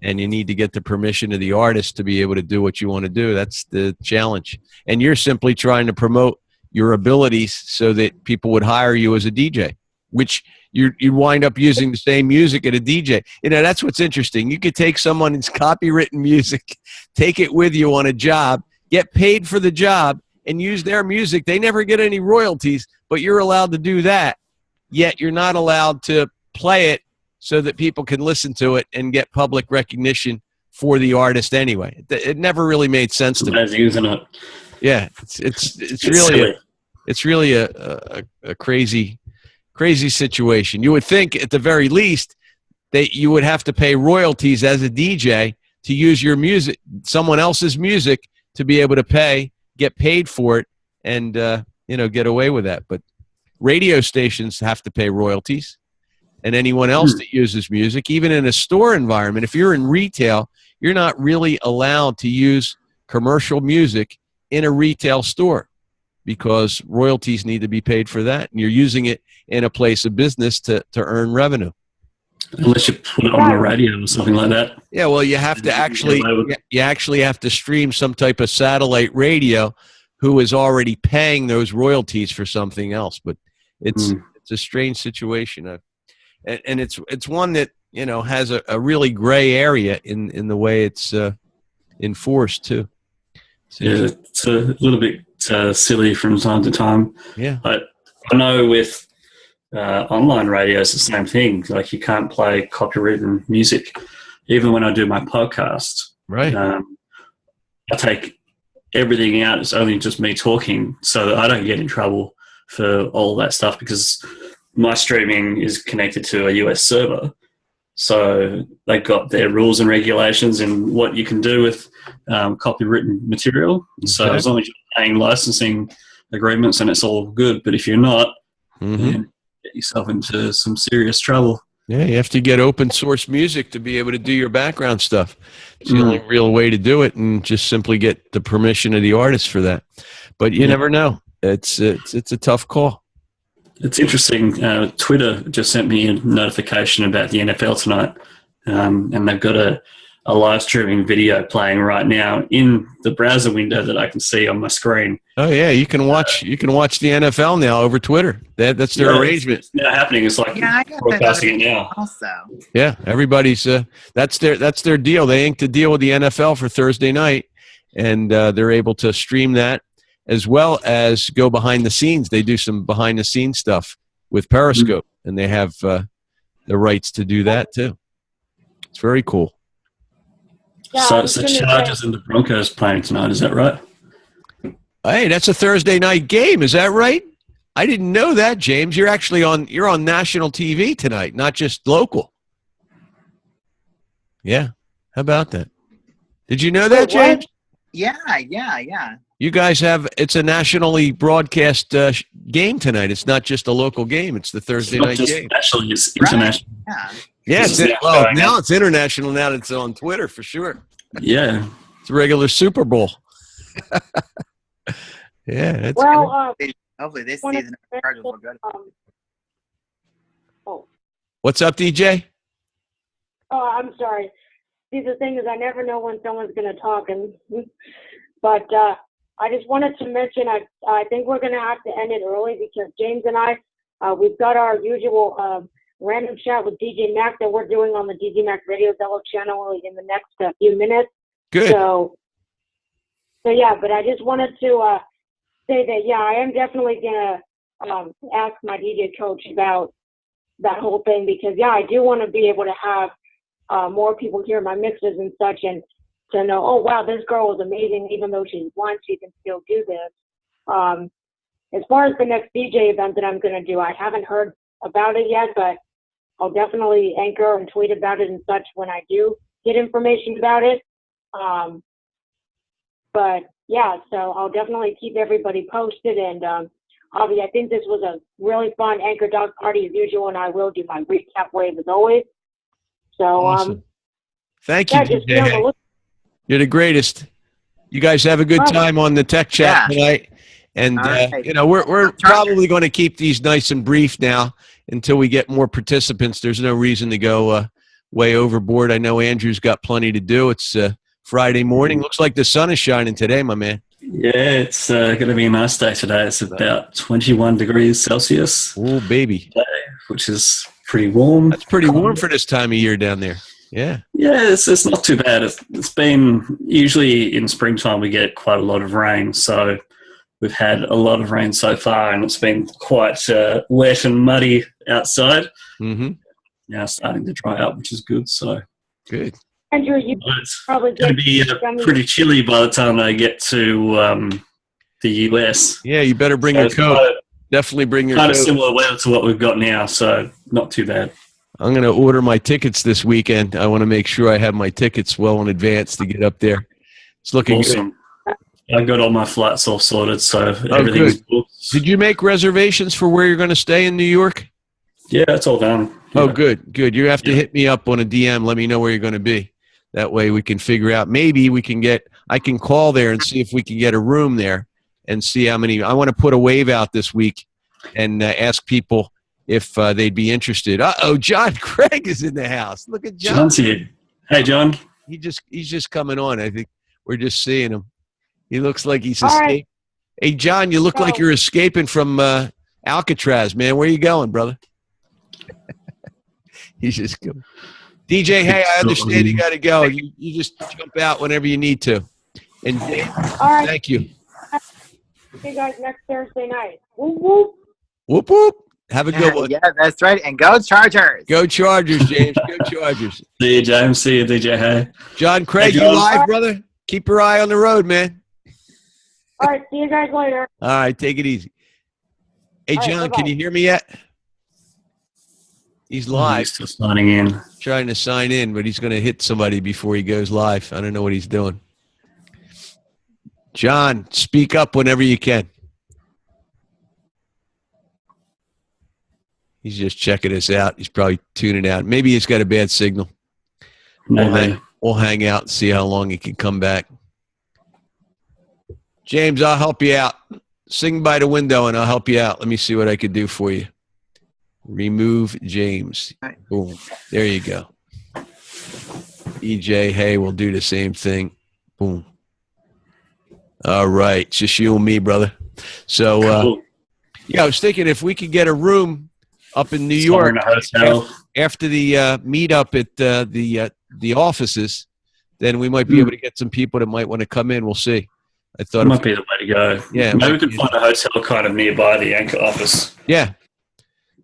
and you need to get the permission of the artist to be able to do what you want to do. That's the challenge. And you're simply trying to promote your abilities so that people would hire you as a DJ, which you wind up using the same music at a DJ. That's what's interesting. You could take someone's copywritten music, take it with you on a job, get paid for the job, and use their music. They never get any royalties, but you're allowed to do that. Yet you're not allowed to play it so that people can listen to it and get public recognition for the artist anyway. It never really made sense to me. Using it. Yeah, it's really a crazy situation. You would think at the very least that you would have to pay royalties as a DJ to use your music, someone else's music, to be able to get paid for it and get away with that. But radio stations have to pay royalties, and anyone else that uses music, even in a store environment. If you're in retail, you're not really allowed to use commercial music in a retail store because royalties need to be paid for that, and you're using it in a place of business to earn revenue. Unless you put it on the radio or something like that. Yeah, well, you have to actually have to stream some type of satellite radio who is already paying those royalties for something else. But it's a strange situation, and it's one that has a really gray area in the way it's enforced too. Yeah, it's a little bit silly from time to time. Yeah, but I know with online radio, it's the same thing. Like you can't play copywritten music, even when I do my podcast. Right. I take everything out. It's only just me talking, so that I don't get in trouble for all that stuff because my streaming is connected to a US server. So they've got their rules and regulations and what you can do with copywritten material. Okay. So as long as you're paying licensing agreements and it's all good, but if you're not, then get yourself into some serious trouble. Yeah, you have to get open source music to be able to do your background stuff. It's the only real way to do it, and just simply get the permission of the artist for that. But you never know. It's a tough call. It's interesting. Twitter just sent me a notification about the NFL tonight, and they've got a live streaming video playing right now in the browser window that I can see on my screen. Oh yeah, you can watch the NFL now over Twitter. That's their arrangement. It's now happening. It's like broadcasting it now. Also, yeah, everybody's that's their deal. They inked a deal with the NFL for Thursday night, and they're able to stream that as well as go behind the scenes. They do some behind the scenes stuff with Periscope, and they have the rights to do that too. It's very cool. Yeah, so Chargers and the Broncos playing tonight, is that right? Hey, that's a Thursday night game, is that right? I didn't know that, James. You're actually on national TV tonight, not just local. Yeah. How about that? Did you know that, James? Yeah. You guys it's a nationally broadcast game tonight. It's not just a local game. It's the Thursday night game. Nationally, it's international. Right. Yeah, now it's international. Now it's on Twitter for sure. Yeah, it's a regular Super Bowl. Yeah. That's hopefully this season the Chargers will go. What's up, DJ? Oh, I'm sorry. See, the thing is, I never know when someone's going to talk, but I just wanted to mention I think we're going to have to end it early because James and I we've got our usual random chat with DJ Mac that we're doing on the DJ Mac Radio Zello channel in the next few minutes. Good. So yeah, but I just wanted to say that, yeah, I am definitely going to ask my DJ coach about that whole thing because, yeah, I do want to be able to have more people hear my mixes and such and to know, oh, wow, this girl was amazing. Even though she's blind, she can still do this. As far as the next DJ event that I'm going to do, I haven't heard about it yet, but I'll definitely anchor and tweet about it and such when I do get information about it. But yeah, so I'll definitely keep everybody posted. And obviously, I think this was a really fun Anchor Dog party as usual, and I will do my recap wave as always. So, awesome. Thank you, yeah, DJ. You're the greatest. You guys have a good time on the tech chat tonight. And, we're probably going to keep these nice and brief now until we get more participants. There's no reason to go way overboard. I know Andrew's got plenty to do. It's Friday morning. Looks like the sun is shining today, my man. Yeah, it's going to be a nice day today. It's about 21 degrees Celsius. Oh, baby. Today, which is pretty warm. That's pretty warm for this time of year down there. Yeah. Yeah, it's not too bad. It's been, usually in springtime we get quite a lot of rain. So we've had a lot of rain so far and it's been quite wet and muddy outside. Mm-hmm. Now starting to dry up, which is good. So good. Andrew, it's probably going to be pretty chilly by the time I get to the US. Yeah, you better bring your coat. Definitely bring your coat. Kind of similar weather to what we've got now, so not too bad. I'm going to order my tickets this weekend. I want to make sure I have my tickets well in advance to get up there. It's looking awesome. good. I got all my flights all sorted, so everything's booked. Did you make reservations for where you're going to stay in New York? Yeah, it's all done. Oh, Yeah. good. You have to hit me up on a DM. Let me know where you're going to be. That way we can figure out. Maybe I can call there and see if we can get a room there and see how many. I want to put a wave out this week and ask people if they'd be interested. Uh-oh, John Craig is in the house. Look at John. John's here. Hey, John. He's just coming on. I think we're just seeing him. He looks like he's All escaping. right. Hey, John, you look like you're escaping from Alcatraz, man. Where you going, brother? He's just going. DJ, hey, I understand you got to go. You just jump out whenever you need to. And Dave, All right. thank you. See you guys next Thursday night. Whoop, whoop. Whoop, whoop. Have a good one. Yeah, that's right. And go Chargers. Go Chargers, James. Go Chargers. See you, James. See you, DJ. Hey. John Craig, Hey, you John. live, brother? Keep your eye on the road, man. All right. See you guys later. All right, take it easy. Hey, All right, John, bye-bye. can you hear me yet? He's live. He's still signing in. Trying to sign in, but he's going to hit somebody before he goes live. I don't know what he's doing. John, speak up whenever you can. He's just checking us out. He's probably tuning out. Maybe he's got a bad signal. Maybe. We'll hang out and see how long he can come back. James, I'll help you out. Sing by the window and I'll help you out. Let me see what I could do for you. Remove James. Boom. There you go. EJ, hey, we'll do the same thing. Boom. All right. It's just you and me, brother. So, Cool. yeah, I was thinking if we could get a room up in New Somewhere York in a hotel. after the meetup at the offices, then we might be able to get some people that might want to come in. We'll see. I thought That might be the way to go. Yeah, Maybe we might could be. find a hotel kind of nearby the Anchor office. yeah.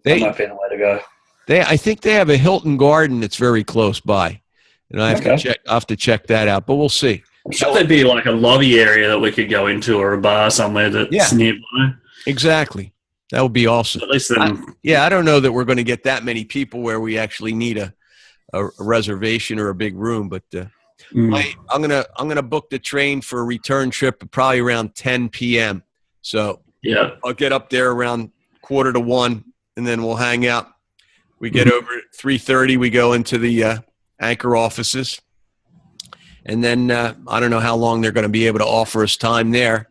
That might be the way to go. I think they have a Hilton Garden that's very close by. And I have to check that out, but we'll see. I'm sure there'd be like a lobby area that we could go into or a bar somewhere that's nearby. Exactly. That would be awesome. At least then, I don't know that we're going to get that many people where we actually need a reservation or a big room, but I'm gonna book the train for a return trip probably around 10 p.m. So yeah. I'll get up there around 1:45, and then we'll hang out. We get over at 3:30. We go into the Anchor offices, and then I don't know how long they're going to be able to offer us time there,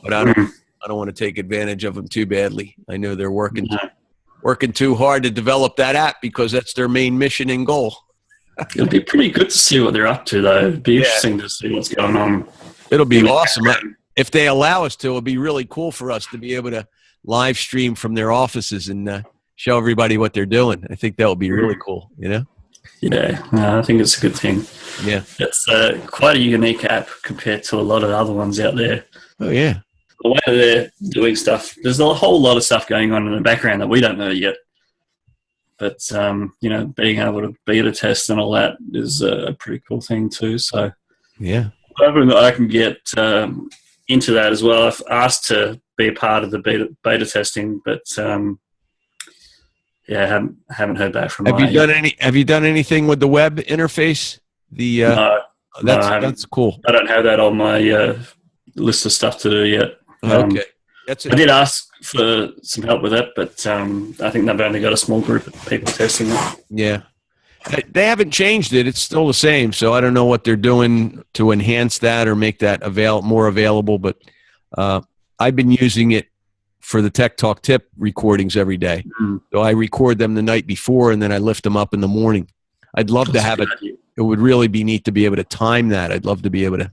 but I don't want to take advantage of them too badly. I know they're working too hard to develop that app because that's their main mission and goal. It'll be pretty good to see what they're up to, though. It'd be interesting to see what's going on. It'll be awesome. If they allow us to, it'll be really cool for us to be able to live stream from their offices and show everybody what they're doing. I think that would be really cool, you know? Yeah, I think it's a good thing. Yeah. It's quite a unique app compared to a lot of other ones out there. Oh, yeah. The way they're doing stuff, there's a whole lot of stuff going on in the background that we don't know yet. But, being able to beta test and all that is a pretty cool thing too. So, yeah, hoping that I can get into that as well. I've asked to be a part of the beta testing, but haven't heard back from. Have you done anything with the web interface? No, that's cool. I don't have that on my list of stuff to do yet. Okay, I did ask for some help with it, but I think they've only got a small group of people testing it. Yeah. They haven't changed it. It's still the same. So I don't know what they're doing to enhance that or make that more available. But I've been using it for the Tech Talk Tip recordings every day. So I record them the night before and then I lift them up in the morning. I'd love to have it. It would really be neat to be able to time that. I'd love to be able to,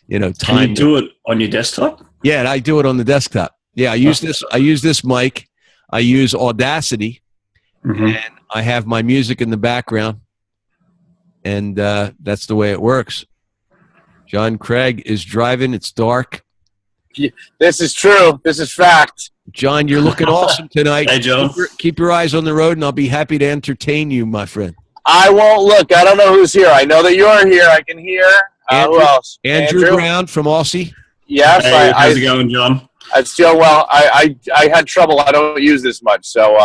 time. Can you do it on your desktop? Yeah, and I do it on the desktop. Yeah, I use this mic. I use Audacity, and I have my music in the background, and that's the way it works. John Craig is driving. It's dark. This is true. This is fact. John, you're looking awesome tonight. Hey, John. Keep your eyes on the road, and I'll be happy to entertain you, my friend. I won't look. I don't know who's here. I know that you're here. I can hear. Who else? Andrew Brown from Aussie. Yes. Hey, how's it going, John? It's going well. I had trouble. I don't use this much, so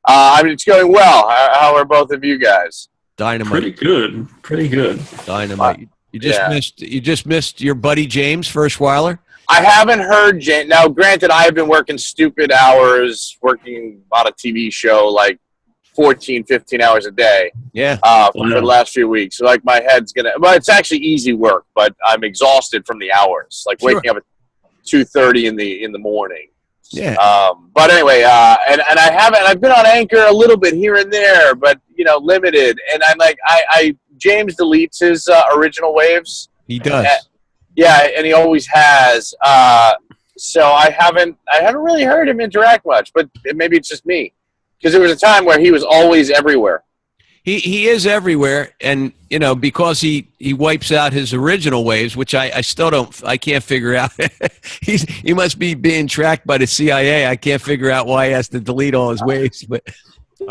it's going well. How are both of you guys? Dynamite. Pretty good. Dynamite. You just missed your buddy James Firschweiler. I haven't heard James. Now, granted, I have been working stupid hours, working on a TV show like 14, 15 hours a day Yeah. for the last few weeks. So, like, my head's going to – well, it's actually easy work, but I'm exhausted from the hours, like Sure. waking up at 2:30 in the morning. Yeah. But anyway, and I haven't – I've been on Anchor a little bit here and there, but, limited. And I'm like James deletes his original waves. He does. Yeah, and he always has. So I haven't really heard him interact much, but maybe it's just me. Because there was a time where he was always everywhere. He is everywhere, and because he wipes out his original waves, which I still can't figure out. He must be being tracked by the CIA. I can't figure out why he has to delete all his waves. But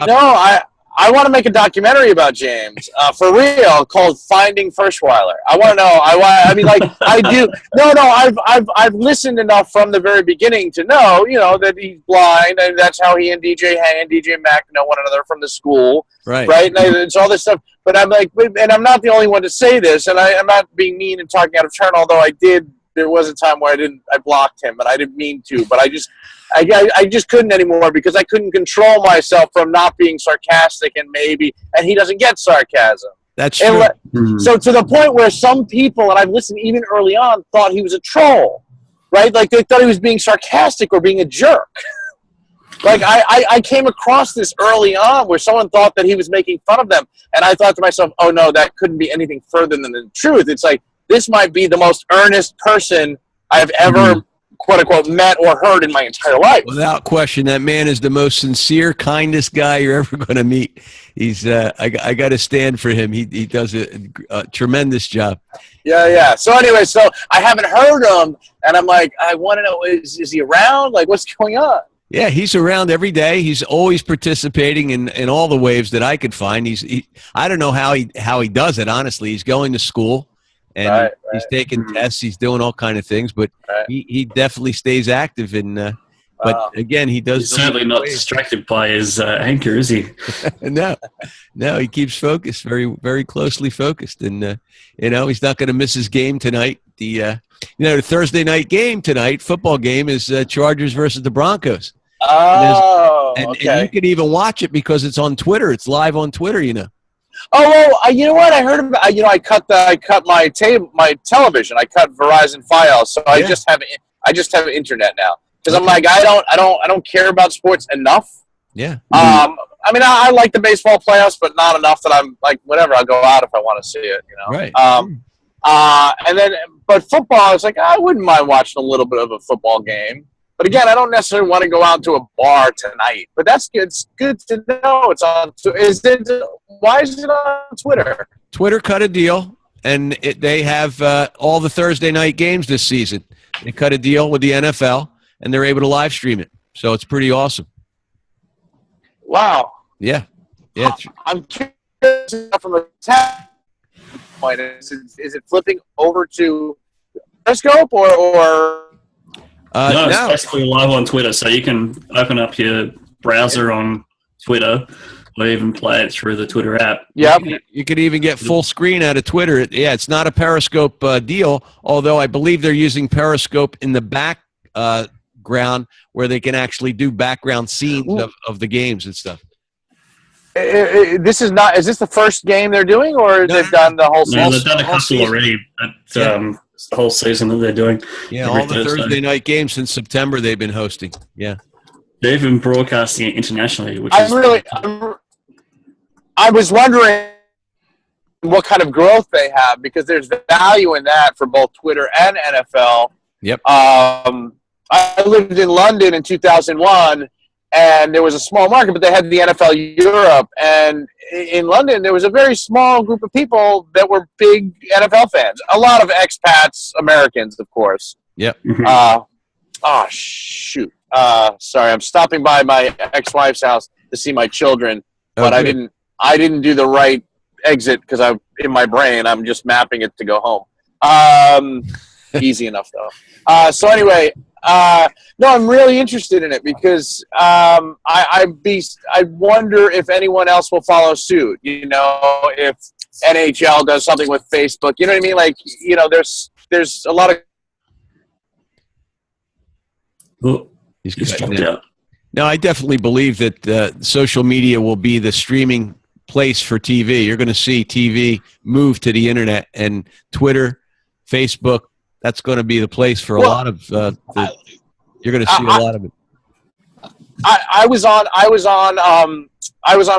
No, I want to make a documentary about James, for real, called Finding Ferschweiler. I want to know. I do. No. I've listened enough from the very beginning to know, that he's blind, and that's how he and DJ Hay and DJ Mac know one another from the school, right? And it's all this stuff. But I'm like, and I'm not the only one to say this, and I'm not being mean and talking out of turn. Although I did, there was a time where I blocked him, and I didn't mean to, but I just couldn't anymore because I couldn't control myself from not being sarcastic and he doesn't get sarcasm. That's true. So to the point where some people, and I've listened even early on, thought he was a troll, right? Like they thought he was being sarcastic or being a jerk. Like I came across this early on where someone thought that he was making fun of them. And I thought to myself, oh no, that couldn't be anything further than the truth. It's like, this might be the most earnest person I've ever quote-unquote met or heard in my entire life. Without question, that man is the most sincere, kindest guy you're ever going to meet. He's I got to stand for him. He does a tremendous job. Yeah. So anyway, I haven't heard him, and I'm like, I want to know, is he around? Like, what's going on? Yeah, he's around every day. He's always participating in all the waves that I could find. I don't know how he does it, honestly. He's going to school. And he's taking tests. He's doing all kind of things, but he definitely stays active. But again, he does. He's certainly not distracted by his anchor, is he? No, he keeps focused, very, very closely focused, and he's not going to miss his game tonight. The Thursday night game tonight, football game, is Chargers versus the Broncos. Oh, and you can even watch it because it's on Twitter. It's live on Twitter. Oh, well, you know what? I heard about. I cut my television. I cut Verizon Fios, so I just have internet now because I'm like I don't care about sports enough. Yeah. I like the baseball playoffs, but not enough that I'm like whatever. I'll go out if I want to see it. Right. But football, I was like I wouldn't mind watching a little bit of a football game. But again, I don't necessarily want to go out to a bar tonight. But that's good. It's good to know it's on. Why is it on Twitter? Twitter cut a deal, and they have all the Thursday night games this season. They cut a deal with the NFL, and they're able to live stream it. So it's pretty awesome. Wow. Yeah. I'm curious from a tech point. Is it flipping over to Periscope or? No, it's basically live on Twitter, so you can open up your browser on Twitter or even play it through the Twitter app. Yeah, you could even get full screen out of Twitter. Yeah, it's not a Periscope deal, although I believe they're using Periscope in the background where they can actually do background scenes of the games and stuff. Is this the first game they're doing, or they've done the whole season? No, they've done a couple already, but it's the whole season that they're doing. Yeah, all the Thursday night games since September they've been hosting. Yeah. They've been broadcasting it internationally, which I was wondering what kind of growth they have because there's value in that for both Twitter and NFL. Yep. I lived in London in 2001, and there was a small market, but they had the NFL Europe. And in London, there was a very small group of people that were big NFL fans. A lot of expats, Americans, of course. Yep. Shoot. Sorry, I'm stopping by my ex-wife's house to see my children, but I didn't do the right exit because in my brain I'm just mapping it to go home. Easy enough though. So anyway, no, I'm really interested in it because I wonder if anyone else will follow suit. If NHL does something with Facebook, you know what I mean? Like, there's a lot of Oh, He's he's cutting dropped out. out. No, I definitely believe that social media will be the streaming place for TV. You're going to see TV move to the internet, and Twitter, Facebook. That's going to be the place for a lot of. You're going to see a lot of it. I was on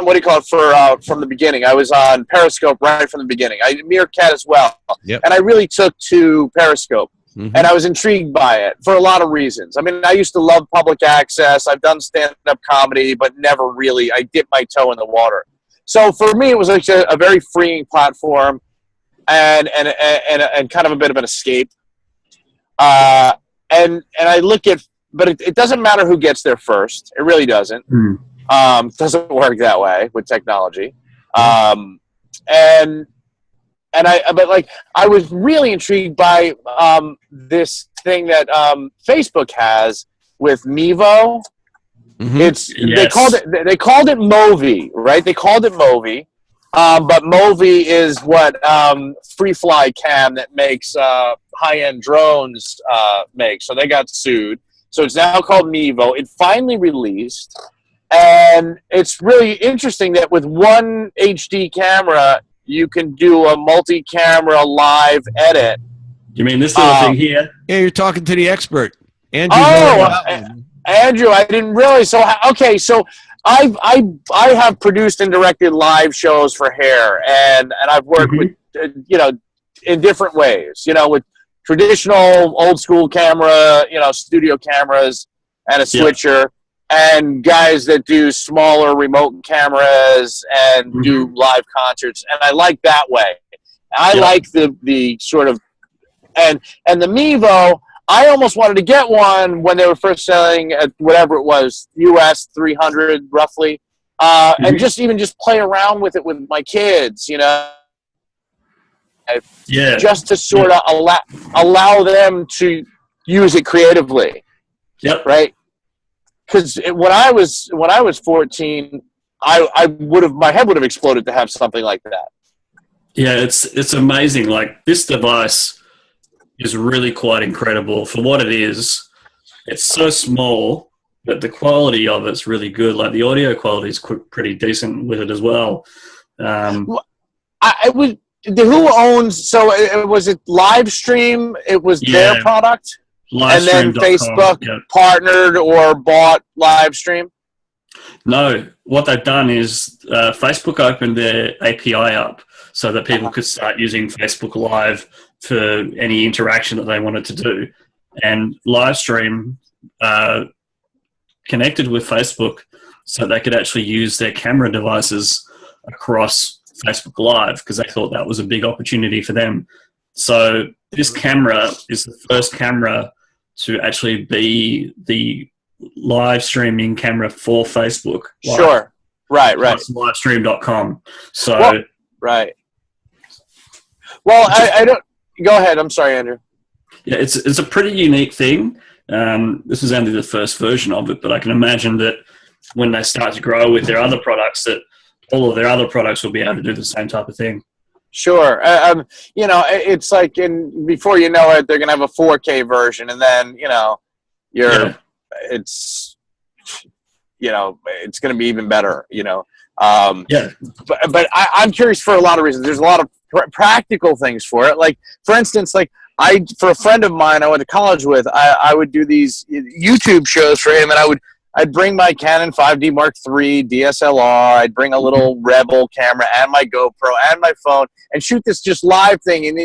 what do you call it from the beginning. I was on Periscope right from the beginning. Meerkat as well, and I really took to Periscope. Mm-hmm. And I was intrigued by it for a lot of reasons. I mean, I used to love public access. I've done stand-up comedy, but never really. I dipped my toe in the water. So for me, it was like a very freeing platform, and kind of a bit of an escape. And I look at, but it doesn't matter who gets there first. It really doesn't. It doesn't work that way with technology. I was really intrigued by this thing that Facebook has with Mevo. Mm-hmm. They called it Movi, right? They called it Movi, but Movi is what FreeFly Cam that makes high-end drones make. So they got sued. So it's now called Mevo. It finally released, and it's really interesting that with one HD camera, you can do a multi-camera live edit. You mean this little thing here? Yeah, you're talking to the expert, Andrew. Andrew, I didn't realize. So I have produced and directed live shows for hair, and I've worked with in different ways. With traditional old school camera, studio cameras and a switcher. And guys that do smaller remote cameras and do live concerts, and I like that way. I like the sort of and the Mevo. I almost wanted to get one when they were first selling at whatever it was, US 300 roughly, and just play around with it with my kids, just to sort of allow them to use it creatively, right. Because when I was 14, my head would have exploded to have something like that. Yeah, it's amazing. Like, this device is really quite incredible for what it is. It's so small, but the quality of it's really good. Like, the audio quality is pretty decent with it as well. Who owns? So was it Livestream? It was their product. And then Facebook partnered or bought Livestream? No. What they've done is Facebook opened their API up so that people could start using Facebook Live for any interaction that they wanted to do. And Livestream connected with Facebook so they could actually use their camera devices across Facebook Live because they thought that was a big opportunity for them. So this camera is the first camera to actually be the live streaming camera for Facebook. Sure. Right. Livestream.com. So, right. Well, I don't. Go ahead. I'm sorry, Andrew. Yeah, it's a pretty unique thing. This is only the first version of it, but I can imagine that when they start to grow with their other products, that all of their other products will be able to do the same type of thing. Sure. It's like before you know it, they're going to have a 4K version, and then, it's going to be even better, But I'm curious for a lot of reasons. There's a lot of practical things for it. Like, for instance, for a friend of mine I went to college with, I would do these YouTube shows for him, and I'd bring my Canon 5D Mark III DSLR. I'd bring a little Rebel camera and my GoPro and my phone and shoot this just live thing. And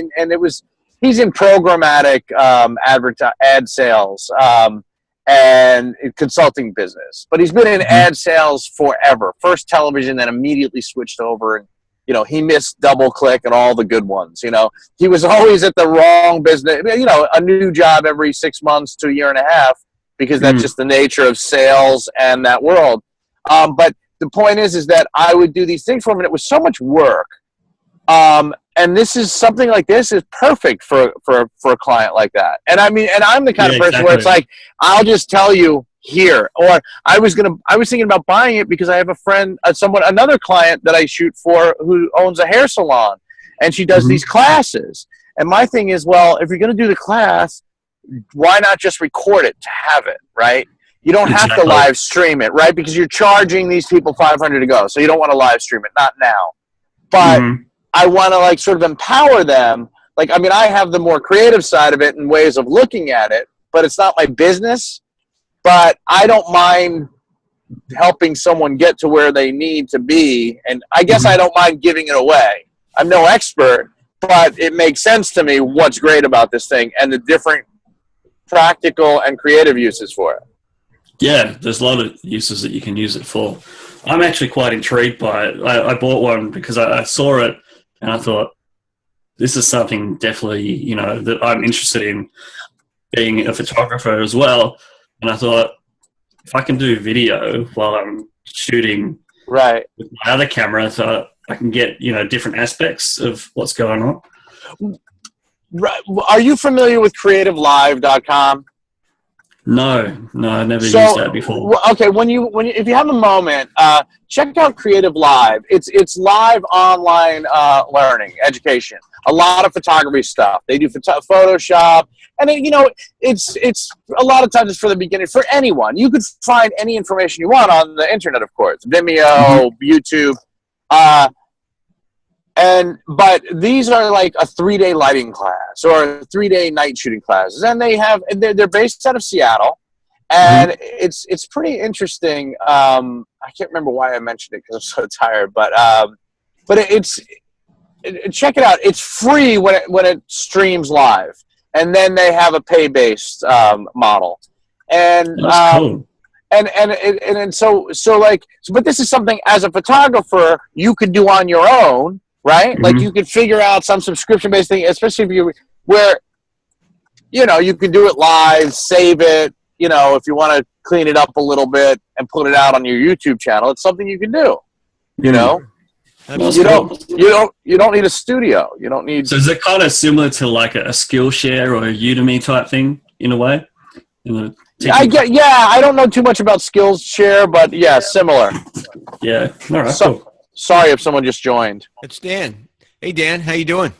he's in programmatic ad sales and consulting business, but he's been in ad sales forever. First television, then immediately switched over, and he missed DoubleClick and all the good ones. He was always at the wrong business. A new job every 6 months to a year and a half. Because that's just the nature of sales and that world. But the point is that I would do these things for him, and it was so much work. And this is something like this is perfect for a client like that. And I mean, and I'm the kind of person where it's like, I'll just tell you here. Or I was thinking about buying it because I have a friend, another client that I shoot for who owns a hair salon, and she does these classes. And my thing is, well, if you're going to do the class, why not just record it to have it, right? You don't have to Exactly. live stream it, right? Because you're charging these people $500 to go, so you don't want to live stream it, not now. But Mhm. I want to like sort of empower them. Like, I mean, I have the more creative side of it and ways of looking at it, but it's not my business. But I don't mind helping someone get to where they need to be, and I guess I don't mind giving it away. I'm no expert, but it makes sense to me what's great about this thing and the different practical and creative uses for it. Yeah, there's a lot of uses that you can use it for. I'm actually quite intrigued by it. I bought one because I saw it and I thought, this is something definitely, you know, that I'm interested in, being a photographer as well. And I thought, if I can do video while I'm shooting Right. with my other camera, I thought I can get, you know, different aspects of what's going on. Right. Are you familiar with CreativeLive.com? No, I never used that before. Okay, if you have a moment, check out Creative Live. It's live online learning, education. A lot of photography stuff. They do Photoshop, and you know, it's a lot of times it's for the beginner, for anyone. You could find any information you want on the internet, of course, Vimeo, YouTube. But these are like a 3-day lighting class or a 3-day night shooting classes, and they're based out of Seattle, and it's pretty interesting. I can't remember why I mentioned it because I'm so tired, but check it out. It's free when it streams live, and then they have a pay-based model, and That's cool. But this is something as a photographer you could do on your own. Right? Like you could figure out some subscription-based thing, especially if you can do it live, save it, you know, if you want to clean it up a little bit and put it out on your YouTube channel. It's something you can do. You know? You don't need a studio. You don't need. So is it kind of similar to like a Skillshare or a Udemy type thing in a way? I don't know too much about Skillshare, but yeah, similar. Yeah. All right. Cool. Sorry if someone just joined. It's Dan. Hey, Dan, how you doing?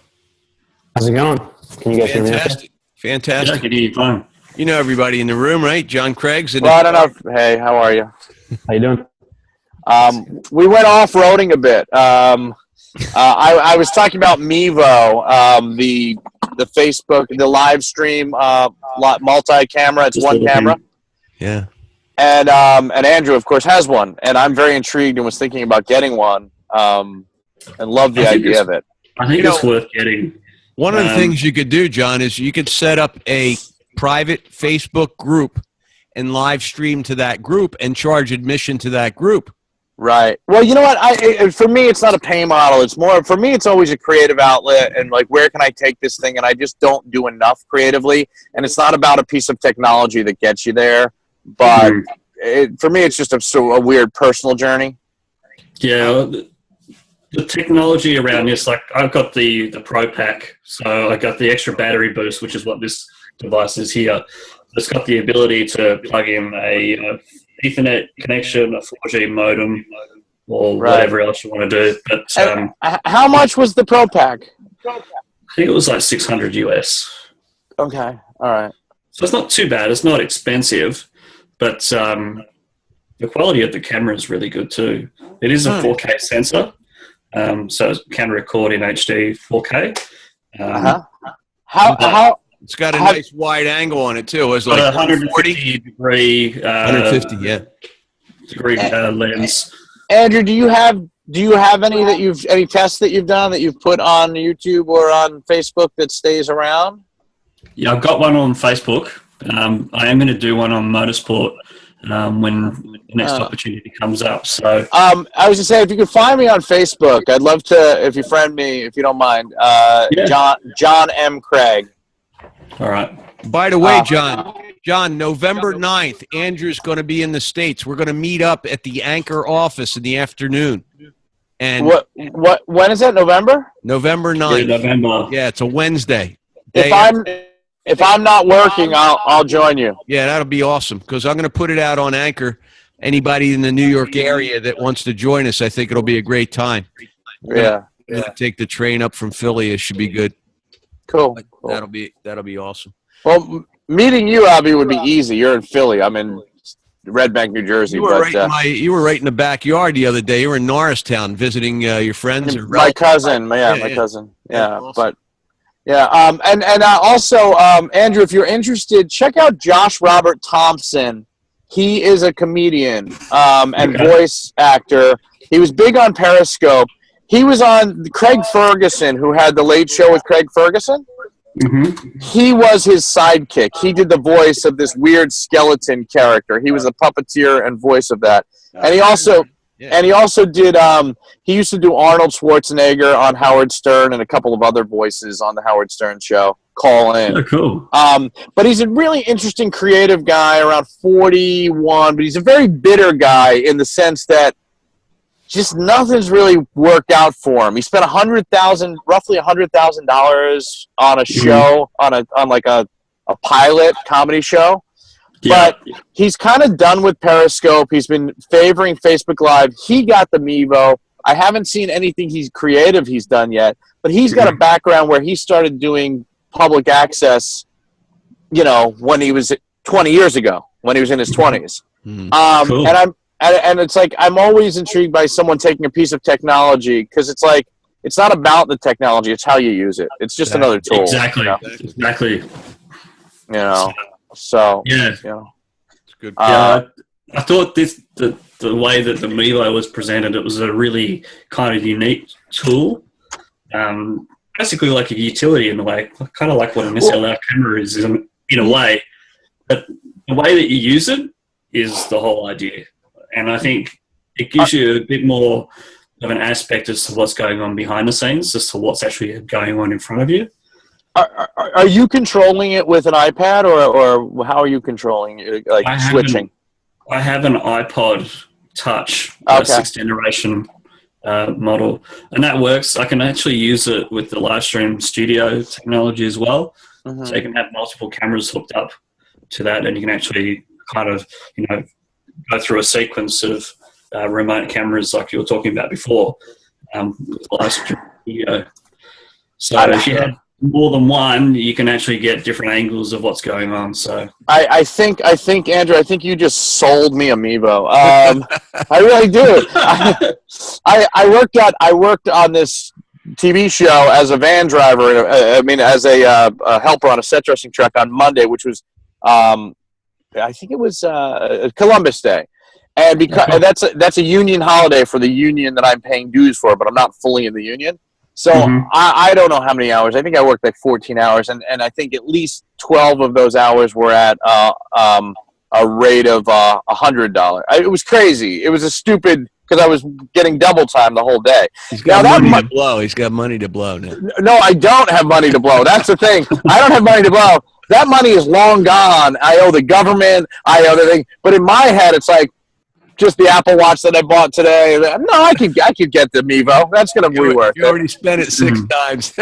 How's it going? Can you guys hear me? Fantastic. Fantastic. Yeah, I can hear you fine. You know everybody in the room, right? John Craig's in Well, I don't know. Hey, how are you? How you doing? We went off-roading a bit. I was talking about Mevo, the Facebook, the live stream multi-camera. It's one camera. Yeah. And Andrew, of course, has one. And I'm very intrigued and was thinking about getting one and love the idea of it. I think it's worth getting. One of the things you could do, John, is you could set up a private Facebook group and live stream to that group and charge admission to that group. Right. Well, you know what? For me, it's not a pay model. It's more, for me, it's always a creative outlet and like, where can I take this thing? And I just don't do enough creatively. And it's not about a piece of technology that gets you there. But for me, it's just a weird personal journey. Yeah. The technology around this, like I've got the Pro Pack. So I got the extra battery boost, which is what this device is here. It's got the ability to plug in a Ethernet connection, a 4G modem, or whatever else you want to do. But how much was the Pro Pack? I think it was like $600 US. Okay, all right. So it's not too bad. It's not expensive, but the quality of the camera is really good too. It is a 4K sensor, so it can record in HD 4K. How? It's got a nice wide angle on it too. It's like 150 degree, 150, degree lens. Andrew, do you have any tests that you've done that you've put on YouTube or on Facebook that stays around? Yeah, I've got one on Facebook. I am going to do one on Motorsport when the next opportunity comes up. So I was going to say, if you could find me on Facebook, I'd love to, if you friend me, if you don't mind, John M. Craig. All right. By the way, John, November 9th, Andrew's going to be in the States. We're going to meet up at the Anchor office in the afternoon. And when is it? November? November 9th. Yeah, November. Yeah, it's a Wednesday. If I'm not working, I'll join you. Yeah, that'll be awesome because I'm going to put it out on Anchor. Anybody in the New York area that wants to join us, I think it'll be a great time. Yeah. Take the train up from Philly. It should be good. Cool. That'll be awesome. Well, Meeting you, Abby, would be easy. You're in Philly. I'm in Red Bank, New Jersey. You were you were right in the backyard the other day. You were in Norristown visiting your friends or my cousin. My cousin. Yeah, awesome. but yeah. And also, Andrew, if you're interested, check out Josh Robert Thompson. He is a comedian and voice actor. He was big on Periscope. He was on Craig Ferguson, who had the Late Show with Craig Ferguson. Mm-hmm. He was his sidekick. He did the voice of this weird skeleton character. He was a puppeteer and voice of that. And he also did he used to do Arnold Schwarzenegger on Howard Stern and a couple of other voices on the Howard Stern show. Call in. Oh, cool. But he's a really interesting creative guy, around 41, but he's a very bitter guy in the sense that just nothing's really worked out for him. He spent roughly $100,000 on a show, on like a pilot comedy show. Yeah. But he's kind of done with Periscope. He's been favoring Facebook Live. He got the Mevo. I haven't seen anything creative he's done yet, but he's got a background where he started doing public access, when he was 20 years ago, when he was in his 20s. Cool. And it's like I'm always intrigued by someone taking a piece of technology because it's like it's not about the technology; it's how you use it. It's just another tool. Exactly. So yeah, It's good. I thought the way that the Mevo was presented, it was a really kind of unique tool. Basically, like a utility in a way, kind of like what an SLR camera is in a way. But the way that you use it is the whole idea. And I think it gives you a bit more of an aspect as to what's going on behind the scenes, as to what's actually going on in front of you. Are you controlling it with an iPad, or how are you controlling it, switching? I have an iPod Touch, Okay. 6th generation model, and that works. I can actually use it with the Livestream Studio technology as well. Mm-hmm. So you can have multiple cameras hooked up to that, and you can actually kind of, go through a sequence of remote cameras like you were talking about before with Livestream Studio. So if you have more than one, you can actually get different angles of what's going on. So I think Andrew, I think you just sold me a Mevo. I really do. I worked on this TV show as a van driver. As a helper on a set dressing truck on Monday, which was I think it was Columbus Day, and because that's a union holiday for the union that I'm paying dues for, but I'm not fully in the union. So I don't know how many hours. I think I worked like 14 hours, and I think at least 12 of those hours were at a rate of $100. It was crazy. It was a stupid because I was getting double time the whole day. He's got money to blow. He's got money to blow now. No, I don't have money to blow. That's the thing. I don't have money to blow. That money is long gone. I owe the government. I owe the thing. But in my head, it's like just the Apple Watch that I bought today. No, I could get the Mevo. That's going to be worth it. You already spent it 6 times.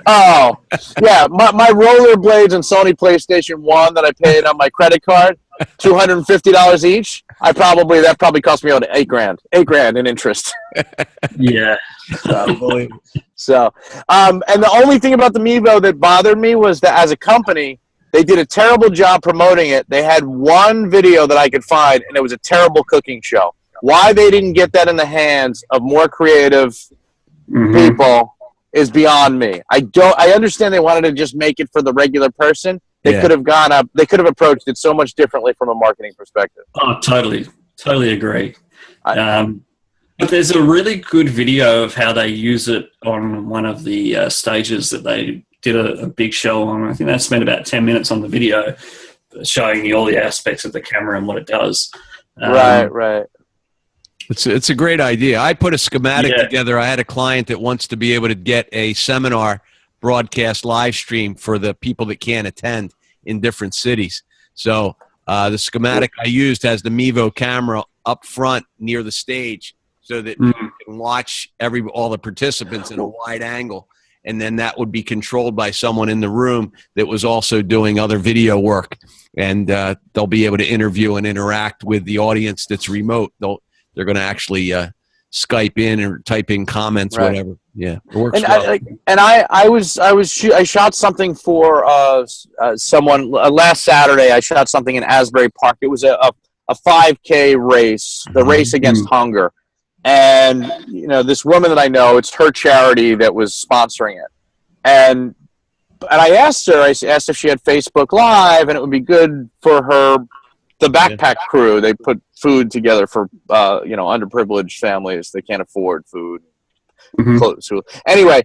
Oh, yeah. My rollerblades and Sony PlayStation 1 that I paid on my credit card, $250 each. That probably cost me about $8,000 in interest. yeah. So, and the only thing about the Mevo that bothered me was that as a company, they did a terrible job promoting it. They had one video that I could find, and it was a terrible cooking show. Why they didn't get that in the hands of more creative people is beyond me. I understand they wanted to just make it for the regular person. They could have gone up. They could have approached it so much differently from a marketing perspective. Oh, totally agree. But there's a really good video of how they use it on one of the stages that they did a big show on. I think they spent about 10 minutes on the video showing you all the aspects of the camera and what it does. Right. It's a great idea. I put a schematic together. I had a client that wants to be able to get a seminar broadcast live stream for the people that can't attend in different cities. So the schematic I used has the Mevo camera up front near the stage so that you can watch all the participants in a wide angle. And then that would be controlled by someone in the room that was also doing other video work. And they'll be able to interview and interact with the audience that's remote. They're going to actually Skype in or type in comments, Right. whatever. Yeah, it works And well. I shot something for someone last Saturday. I shot something in Asbury Park. It was a 5K race, the race against hunger. And this woman that I know, it's her charity that was sponsoring it. And I asked her. I asked if she had Facebook Live, and it would be good for the backpack crew. They put food together for underprivileged families. They can't afford food. Clothes. Anyway,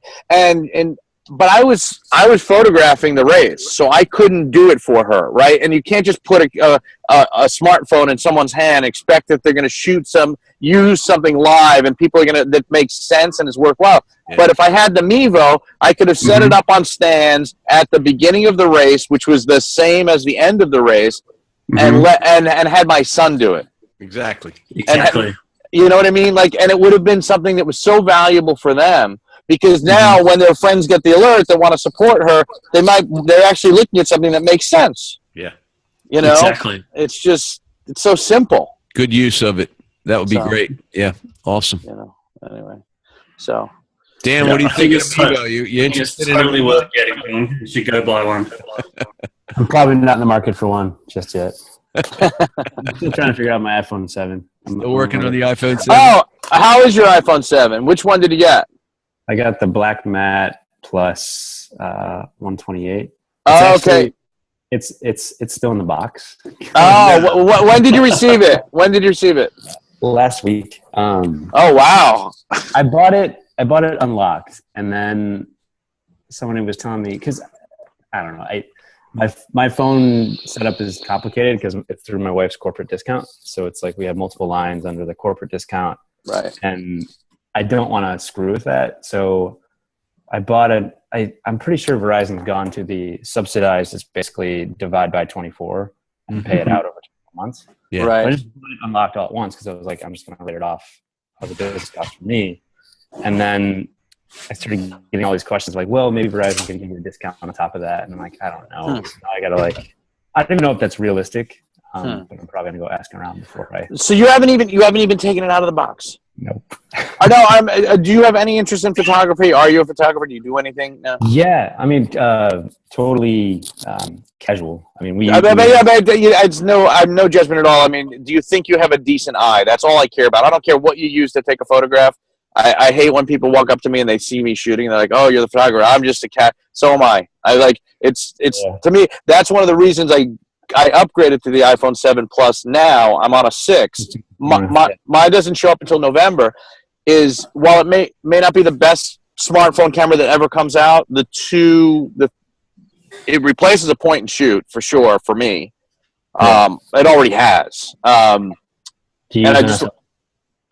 but I was photographing the race, so I couldn't do it for her, right? And you can't just put a smartphone in someone's hand, expect that they're going to use something live, and people are that makes sense and is worthwhile. Yeah. But if I had the Mevo, I could have set it up on stands at the beginning of the race, which was the same as the end of the race, and had my son do it. Exactly. You know what I mean? And it would have been something that was so valuable for them, because now when their friends get the alert that want to support her, they're actually looking at something that makes sense. Yeah. Exactly. It's so simple. Good use of it. That would be great. Yeah. Awesome. Anyway. So Dan, what do you think of Mevo? You interested in it? Totally worth getting one. You should go buy one. I'm probably not in the market for one just yet. I'm still trying to figure out my iPhone 7. Still working on the iPhone 7? Oh, how is your iPhone 7? Which one did you get? I got the Black Matte Plus 128. Okay. It's still in the box. Oh, when did you receive it? Last week. Oh, wow. I bought it unlocked, and then someone was telling me, because I don't know, my phone setup is complicated because it's through my wife's corporate discount. So it's like we have multiple lines under the corporate discount. Right. And I don't want to screw with that. So I bought I'm pretty sure Verizon's gone to the subsidized, is basically divide by 24 and pay it out over 12 months. Yeah. Right. I just unlocked all at once because I was like, I'm just going to write it off as a business cost for me. And then I started getting all these questions like, well, maybe Verizon can give you a discount on the top of that. And I'm like, I don't know. So I got to I don't even know if that's realistic. But I'm probably going to go asking around before So you haven't even taken it out of the box? Nope. Do you have any interest in photography? Are you a photographer? Do you do anything? No. Yeah. I mean, totally casual. I mean, I'm no judgment at all. I mean, do you think you have a decent eye? That's all I care about. I don't care what you use to take a photograph. I hate when people walk up to me and they see me shooting. And they're like, "Oh, you're the photographer." I'm just a cat. So am I. To me, that's one of the reasons I upgraded to the iPhone 7 Plus. Now I'm on a 6. Mine doesn't show up until November. While it may not be the best smartphone camera that ever comes out, it replaces a point and shoot for sure for me. It already has.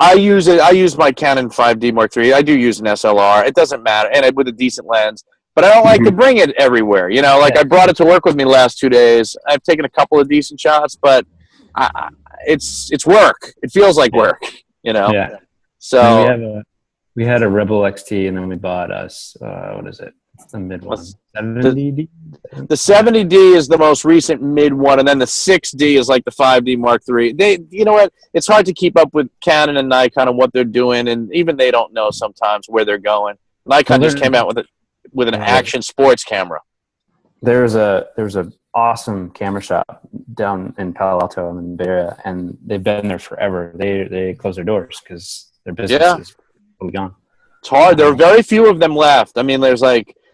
I use my Canon 5D Mark III. I do use an SLR. It doesn't matter, and with a decent lens. But I don't like to bring it everywhere. I brought it to work with me the last 2 days. I've taken a couple of decent shots, but it's work. It feels like work. Yeah. So we had a Rebel XT, and then we bought us what is it? It's the mid one. 70D. The 70D is the most recent mid one, and then the 6D is like the 5D Mark III. You know what? It's hard to keep up with Canon and Nikon and what they're doing, and even they don't know sometimes where they're going. Nikon just came out with an action sports camera. There's a awesome camera shop down in Palo Alto in the Bay Area, and they've been there forever. They closed their doors because their business is totally gone. It's hard. There are very few of them left. I mean, there's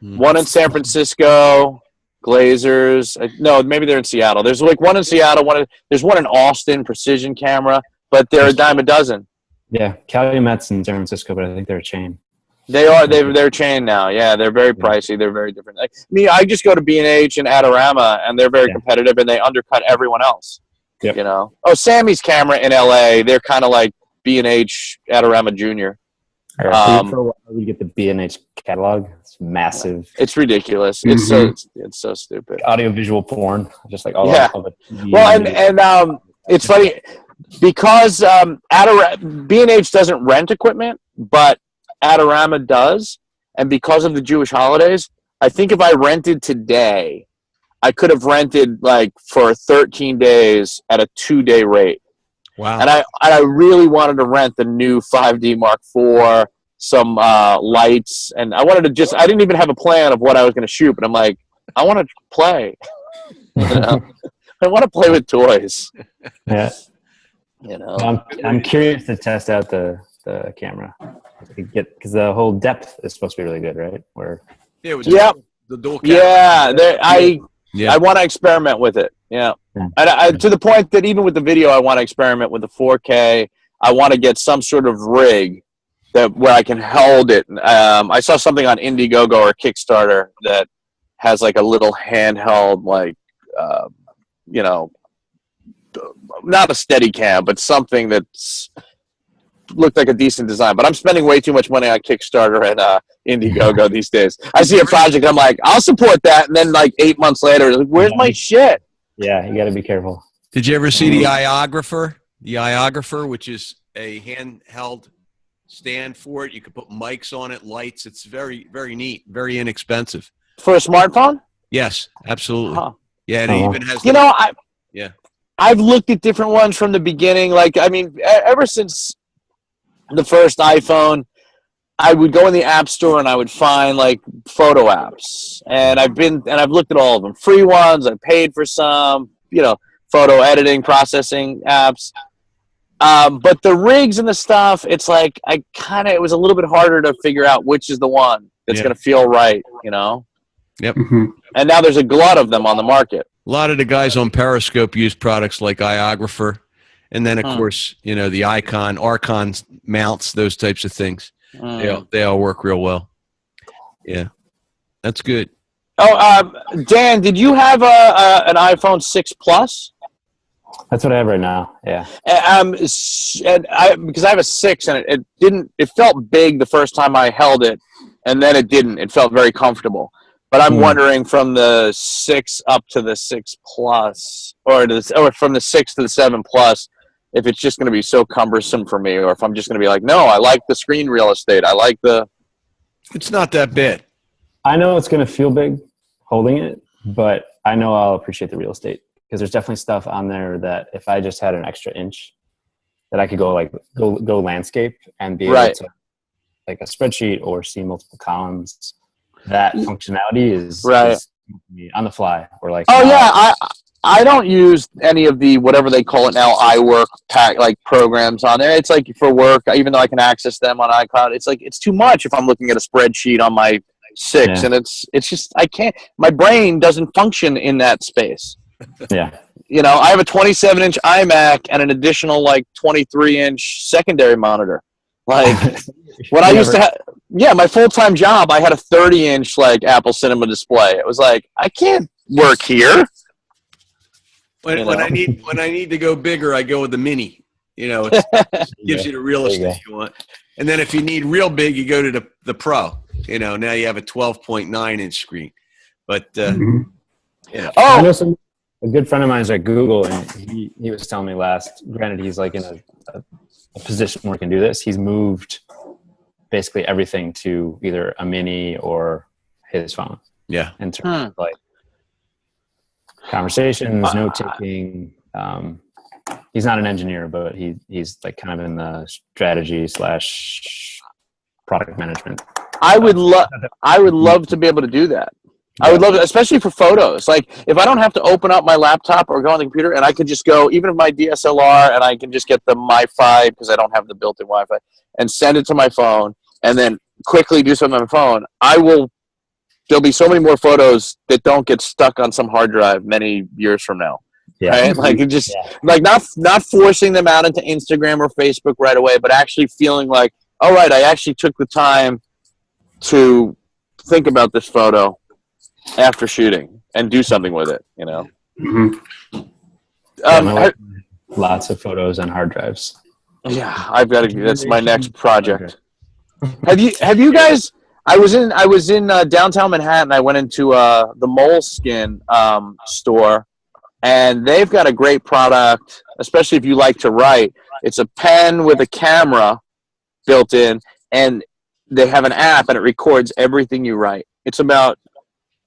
one in San Francisco, Glazers. No, maybe they're in Seattle. There's one in Seattle. There's one in Austin, Precision Camera, but they're a dime a dozen. Yeah, Calumet's in San Francisco, but I think they're a chain. They are. They're chained now. Yeah, they're very pricey. They're very different. I just go to B&H and Adorama, and they're very competitive, and they undercut everyone else. Yep. Oh, Sammy's Camera in LA. They're kind of like B&H Adorama Junior. For a while, we get the B&H catalog. It's massive. It's ridiculous. It's so stupid. Audiovisual porn, just like all of it. Well, and it's funny because B&H doesn't rent equipment, but Adorama does, and because of the Jewish holidays, I think if I rented today, I could have rented for 13 days at a 2-day rate. Wow. And I really wanted to rent the new 5D Mark IV, some lights, and I wanted to I didn't even have a plan of what I was going to shoot, but I'm like, I want to play. You know? I want to play with toys. Yeah. You know, I'm curious to test out the camera because the whole depth is supposed to be really good, right? Yeah, with Yep. the dual camera. Yeah, I want to experiment with it. Yeah, and to the point that even with the video, I want to experiment with the 4K. I want to get some sort of rig where I can hold it. I saw something on Indiegogo or Kickstarter that has like a little handheld, like you know, not a steady cam, but something that's looked like a decent design. But I'm spending way too much money on Kickstarter and Indiegogo these days. I see a project, I'm like, I'll support that, and then like 8 months later, like, where's my shit? Yeah, you got to be careful. Did you ever see the Iographer? The Iographer, which is a handheld stand for it. You can put mics on it, lights. It's very, very neat, very inexpensive. For a smartphone? Yes, absolutely. Huh. Yeah, and it even has. You know, I've looked at different ones from the beginning. Like, I mean, ever since the first iPhone, I would go in the App Store and I would find like photo apps, and I've looked at all of them. Free ones, I paid for some, you know, photo editing, processing apps. But the rigs and the stuff, it's like it was a little bit harder to figure out which is the one that's going to feel right, you know? Yep. And now there's a glut of them on the market. A lot of the guys on Periscope use products like Iographer, and then of course, you know, the Archon mounts, those types of things. They all work real well. Yeah, that's good. Oh, Dan, did you have an iPhone 6 Plus? That's what I have right now. Yeah. Because I have a 6, and it felt big the first time I held it, and then it didn't. It felt very comfortable. But I'm wondering from the 6 up to the 6 Plus, or from the 6 to the 7 Plus, if it's just going to be so cumbersome for me, or if I'm just going to be like, no, I like the screen real estate. I like the. It's not that bad. I know it's going to feel big holding it, but I know I'll appreciate the real estate because there's definitely stuff on there that if I just had an extra inch, that I could go landscape and be able to like a spreadsheet or see multiple columns. That functionality is on the fly or like. Oh yeah, I don't use any of the whatever they call it now, iWork programs on there. It's like for work, even though I can access them on iCloud, it's like it's too much if I'm looking at a spreadsheet on my 6, and it's just I can't. My brain doesn't function in that space. Yeah. You know, I have a 27-inch iMac and an additional like 23-inch secondary monitor. Like what I used to have. Yeah, my full-time job, I had a 30-inch like Apple Cinema display. It was like I can't work here. When I need to go bigger, I go with the mini. You know, it gives you the real estate you want. And then if you need real big, you go to the Pro. You know, now you have a 12.9-inch screen. But yeah. I know a good friend of mine is at Google, and he was telling me last. Granted, he's like in a position where he can do this. He's moved basically everything to either a mini or his phone. Yeah. In terms of like conversations, note taking. He's not an engineer, but he's like kind of in the strategy / product management. I would love to be able to do that. I would love it, especially for photos. Like if I don't have to open up my laptop or go on the computer, and I could just go, even if my DSLR, and I can just get the MiFi because I don't have the built-in Wi-Fi, and send it to my phone, and then quickly do something on my phone. There'll be so many more photos that don't get stuck on some hard drive many years from now. Yeah. Right? Like it just like not forcing them out into Instagram or Facebook right away, but actually feeling like, all right, I actually took the time to think about this photo after shooting and do something with it, you know. Lots of photos on hard drives. Yeah, I've got to. That's my next project. Have you guys? I was in downtown Manhattan. I went into the Moleskine store, and they've got a great product, especially if you like to write. It's a pen with a camera built in, and they have an app, and it records everything you write. It's about,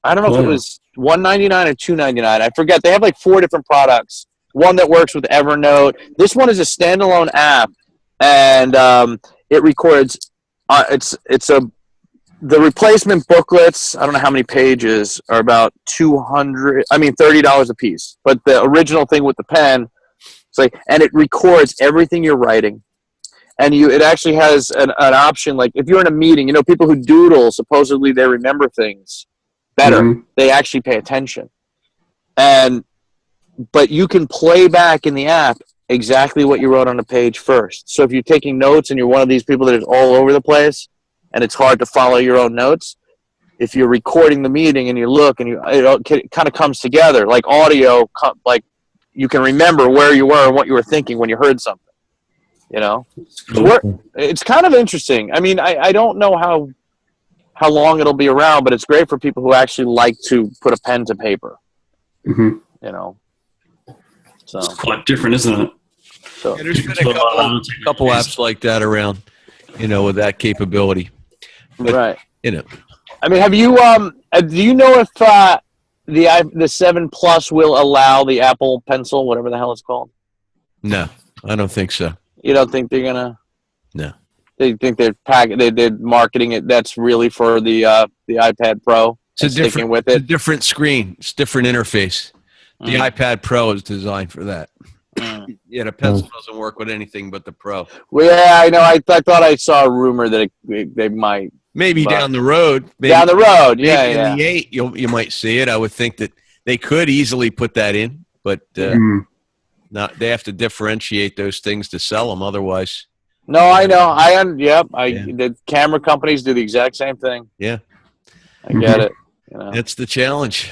I don't know if it was $199 or $299. I forget. They have like 4 different products, one that works with Evernote. This one is a standalone app, and it records. The replacement booklets. I don't know how many pages are about $30 a piece. But the original thing with the pen, and it records everything you're writing. And it actually has an option, like if you're in a meeting, people who doodle, supposedly they remember things better. Mm-hmm. They actually pay attention. But you can play back in the app exactly what you wrote on the page first. So if you're taking notes and you're one of these people that is all over the place and it's hard to follow your own notes, if you're recording the meeting and you look and it kind of comes together, like audio, like you can remember where you were and what you were thinking when you heard something. It's kind of interesting. I mean, I don't know how long it'll be around, but it's great for people who actually like to put a pen to paper. Mm-hmm. So it's quite different, isn't it? So there's been a couple apps like that around, with that capability. But, right. I mean, have you? Do you know if the 7 Plus will allow the Apple Pencil, whatever the hell it's called? No, I don't think so. You don't think they're gonna? No. They think they're marketing it. That's really for the iPad Pro. It's a different screen. It's a different interface. The iPad Pro is designed for that. Yeah, the pencil doesn't work with anything but the Pro. Well, yeah, I know. I thought I saw a rumor that they might. Maybe down the road. Down the road, yeah. In the 8, you might see it. I would think that they could easily put that in, but they have to differentiate those things to sell them. Otherwise, no, I know. The camera companies do the exact same thing. Yeah, I get it. That's the challenge.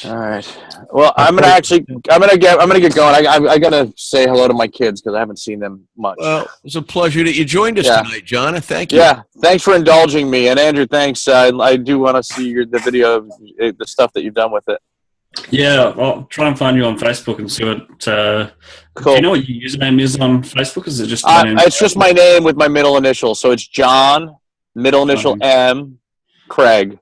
All right. Well, I'm gonna get going. I gotta say hello to my kids because I haven't seen them much. Well, it's a pleasure that you joined us tonight, John. Thank you. Yeah, thanks for indulging me, and Andrew, thanks. I do want to see the video of the stuff that you've done with it. Yeah, I'll try and find you on Facebook and see what. Cool. Do you know what your username is on Facebook? Is it just? It's just my name with my middle initial, so it's John, middle initial M, Craig.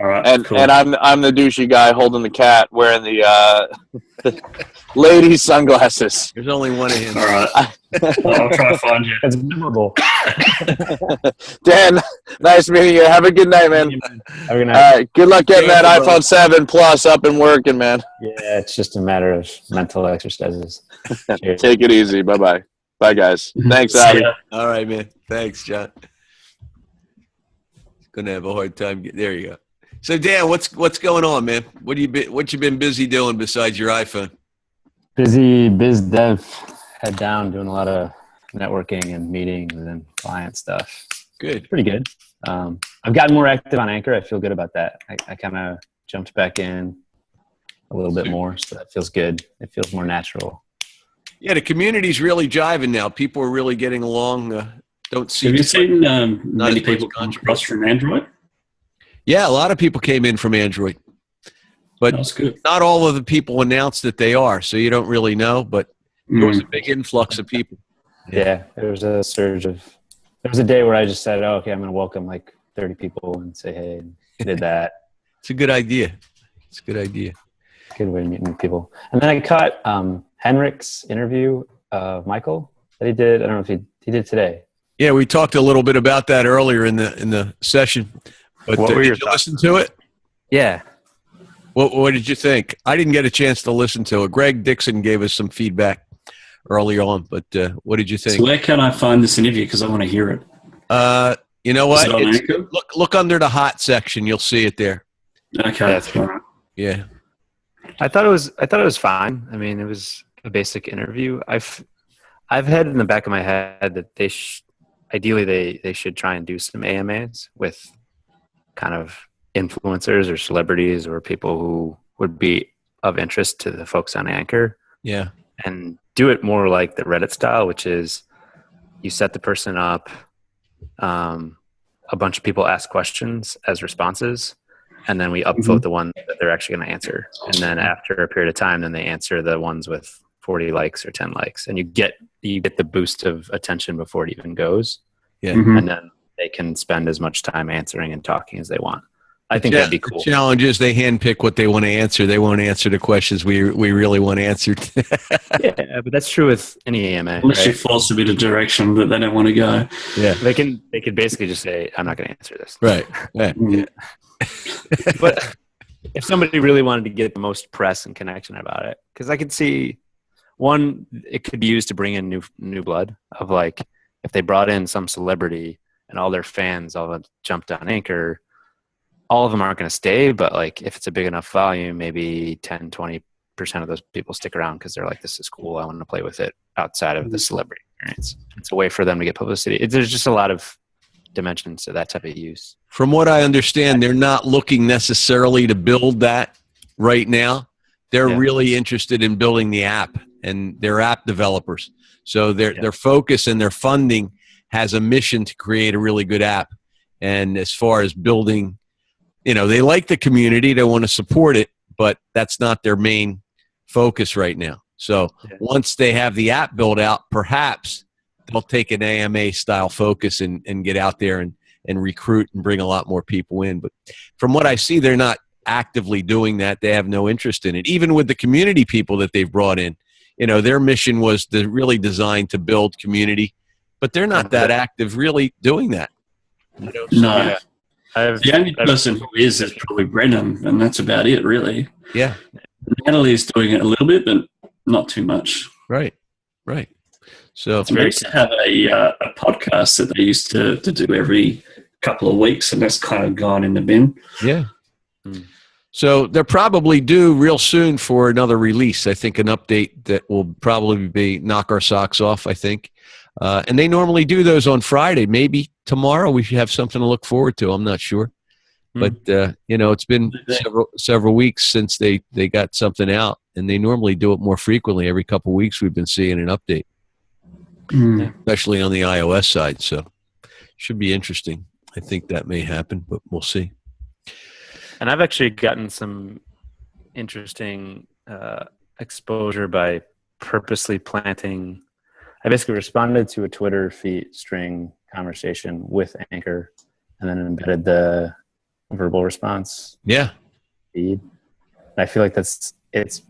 All right, and cool. And I'm the douchey guy holding the cat, wearing the ladies' sunglasses. There's only one of him. All right, I'll try to find you. That's memorable. Dan, nice meeting you. Have a good night, man. Have a good night. All right, good luck getting that iPhone 7 Plus up and working, man. Yeah, it's just a matter of mental exercises. Take it easy. Bye-bye. Bye, guys. Thanks, Abby. All right, man. Thanks, John. Gonna have a hard time. There you go. So Dan, what's going on, man? What you been busy doing besides your iPhone? Busy biz dev, head down, doing a lot of networking and meetings and client stuff. Good, pretty good. I've gotten more active on Anchor. I feel good about that. I kind of jumped back in a little bit more, so that feels good. It feels more natural. Yeah, the community's really jiving now. People are really getting along. Don't see. Have you seen many people come across from Android? Yeah, a lot of people came in from Android, but that's good. Not all of the people announced that they are, so you don't really know. But there was a big influx of people. Yeah, there was a surge of. There was a day where I just said, "Oh, okay, I'm going to welcome like 30 people and say hey." And did that. It's a good idea. It's a good idea. Good way of meeting new people. And then I caught Henrik's interview of Michael that he did. I don't know if he did today. Yeah, we talked a little bit about that earlier in the session. But what were did you listen to it? Yeah. What did you think? I didn't get a chance to listen to it. Greg Dixon gave us some feedback early on, but what did you think? So where can I find this interview? Because I want to hear it. You know what? Is it on Look under the hot section. You'll see it there. Okay, that's all right. Yeah. I thought it was fine. I mean, it was a basic interview. I've had in the back of my head that ideally they should try and do some AMAs with kind of influencers or celebrities or people who would be of interest to the folks on Anchor. Yeah. And do it more like the Reddit style, which is you set the person up, a bunch of people ask questions as responses, and then we upvote the one that they're actually going to answer. And then after a period of time, then they answer the ones with 40 likes or 10 likes, and you get the boost of attention before it even goes. Yeah. And then they can spend as much time answering and talking as they want. I think that'd be cool. The challenge is they handpick what they want to answer. They won't answer the questions we really want answered. Yeah, but that's true with any AMA. Unless you Right? force a bit of direction that they don't want to go. Yeah. They could basically just say, "I'm not going to answer this." Right. Yeah. Mm. But if somebody really wanted to get the most press and connection about it, because I could see one, it could be used to bring in new blood of like if they brought in some celebrity and all their fans all jumped on Anchor, all of them aren't going to stay, but like if it's a big enough volume, maybe 10-20% of those people stick around because they're like, this is cool, I want to play with it outside of the celebrity experience. It's a way for them to get publicity. There's just a lot of dimensions to that type of use. From what I understand, they're not looking necessarily to build that right now. They're really interested in building the app, and they're app developers. So their focus and their funding has a mission to create a really good app. And as far as building, they like the community, they want to support it, but that's not their main focus right now. So once they have the app built out, perhaps they'll take an AMA style focus and get out there and recruit and bring a lot more people in. But from what I see, they're not actively doing that. They have no interest in it. Even with the community people that they've brought in, their mission was really designed to build community, but they're not that active really doing that. No. Yeah. The only person who is probably Brennan, and that's about it, really. Yeah. Natalie's doing it a little bit, but not too much. Right. So They used to have a podcast that they used to do every couple of weeks, and that's kind of gone in the bin. yeah. So they're probably due real soon for another release. I think an update that will probably be knock our socks off, I think. And they normally do those on Friday. Maybe tomorrow we should have something to look forward to. I'm not sure. But, it's been several weeks since they got something out, and they normally do it more frequently. Every couple of weeks we've been seeing an update, especially on the iOS side. So should be interesting. I think that may happen, but we'll see. And I've actually gotten some interesting exposure by purposely planting. I basically responded to a Twitter feed string conversation with Anchor and then embedded the verbal response Yeah. feed. And I feel like it's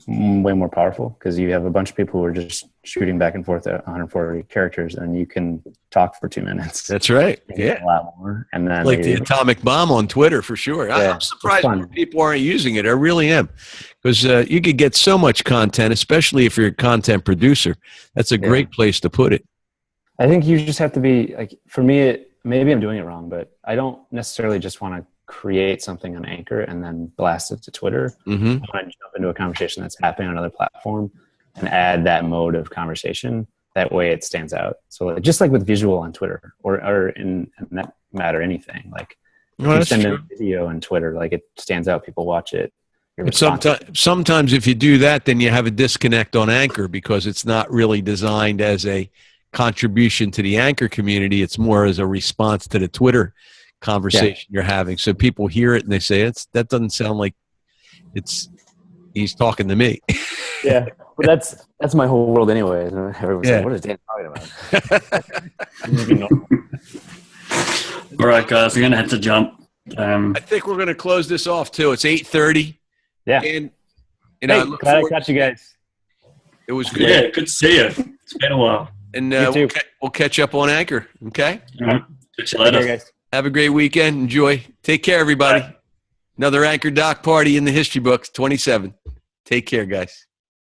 way more powerful because you have a bunch of people who are just shooting back and forth at 140 characters, and you can talk for 2 minutes. That's right. A lot more. And then Like the atomic bomb on Twitter for sure. Yeah, I'm surprised it's fun. more people aren't using it. I really am, because you could get so much content, especially if you're a content producer. That's a great place to put it. I think you just have to be like, for me, maybe I'm doing it wrong, but I don't necessarily just want to create something on Anchor and then blast it to Twitter. Mm-hmm. I want to jump into a conversation that's happening on another platform and add that mode of conversation. That way it stands out. So just like with visual on Twitter or in that matter, anything like if you send in a video on Twitter, like it stands out, people watch it. But sometimes if you do that, then you have a disconnect on Anchor because it's not really designed as a contribution to the Anchor community. It's more as a response to the Twitter conversation you're having. So people hear it and they say, that doesn't sound like he's talking to me. Yeah. But that's my whole world anyway. Everyone's like, what is Dan talking about? All right, guys, we're going to have to jump. I think we're going to close this off too. It's 8:30. Yeah. And hey, glad I caught you guys. It was great. Yeah, good to see you. It's been a while. And You too. we'll catch up on Anchor. Okay. All right. Catch you later. Okay, guys. Have a great weekend. Enjoy. Take care, everybody. Bye. Another Anchor Doc party in the history books, 27. Take care, guys.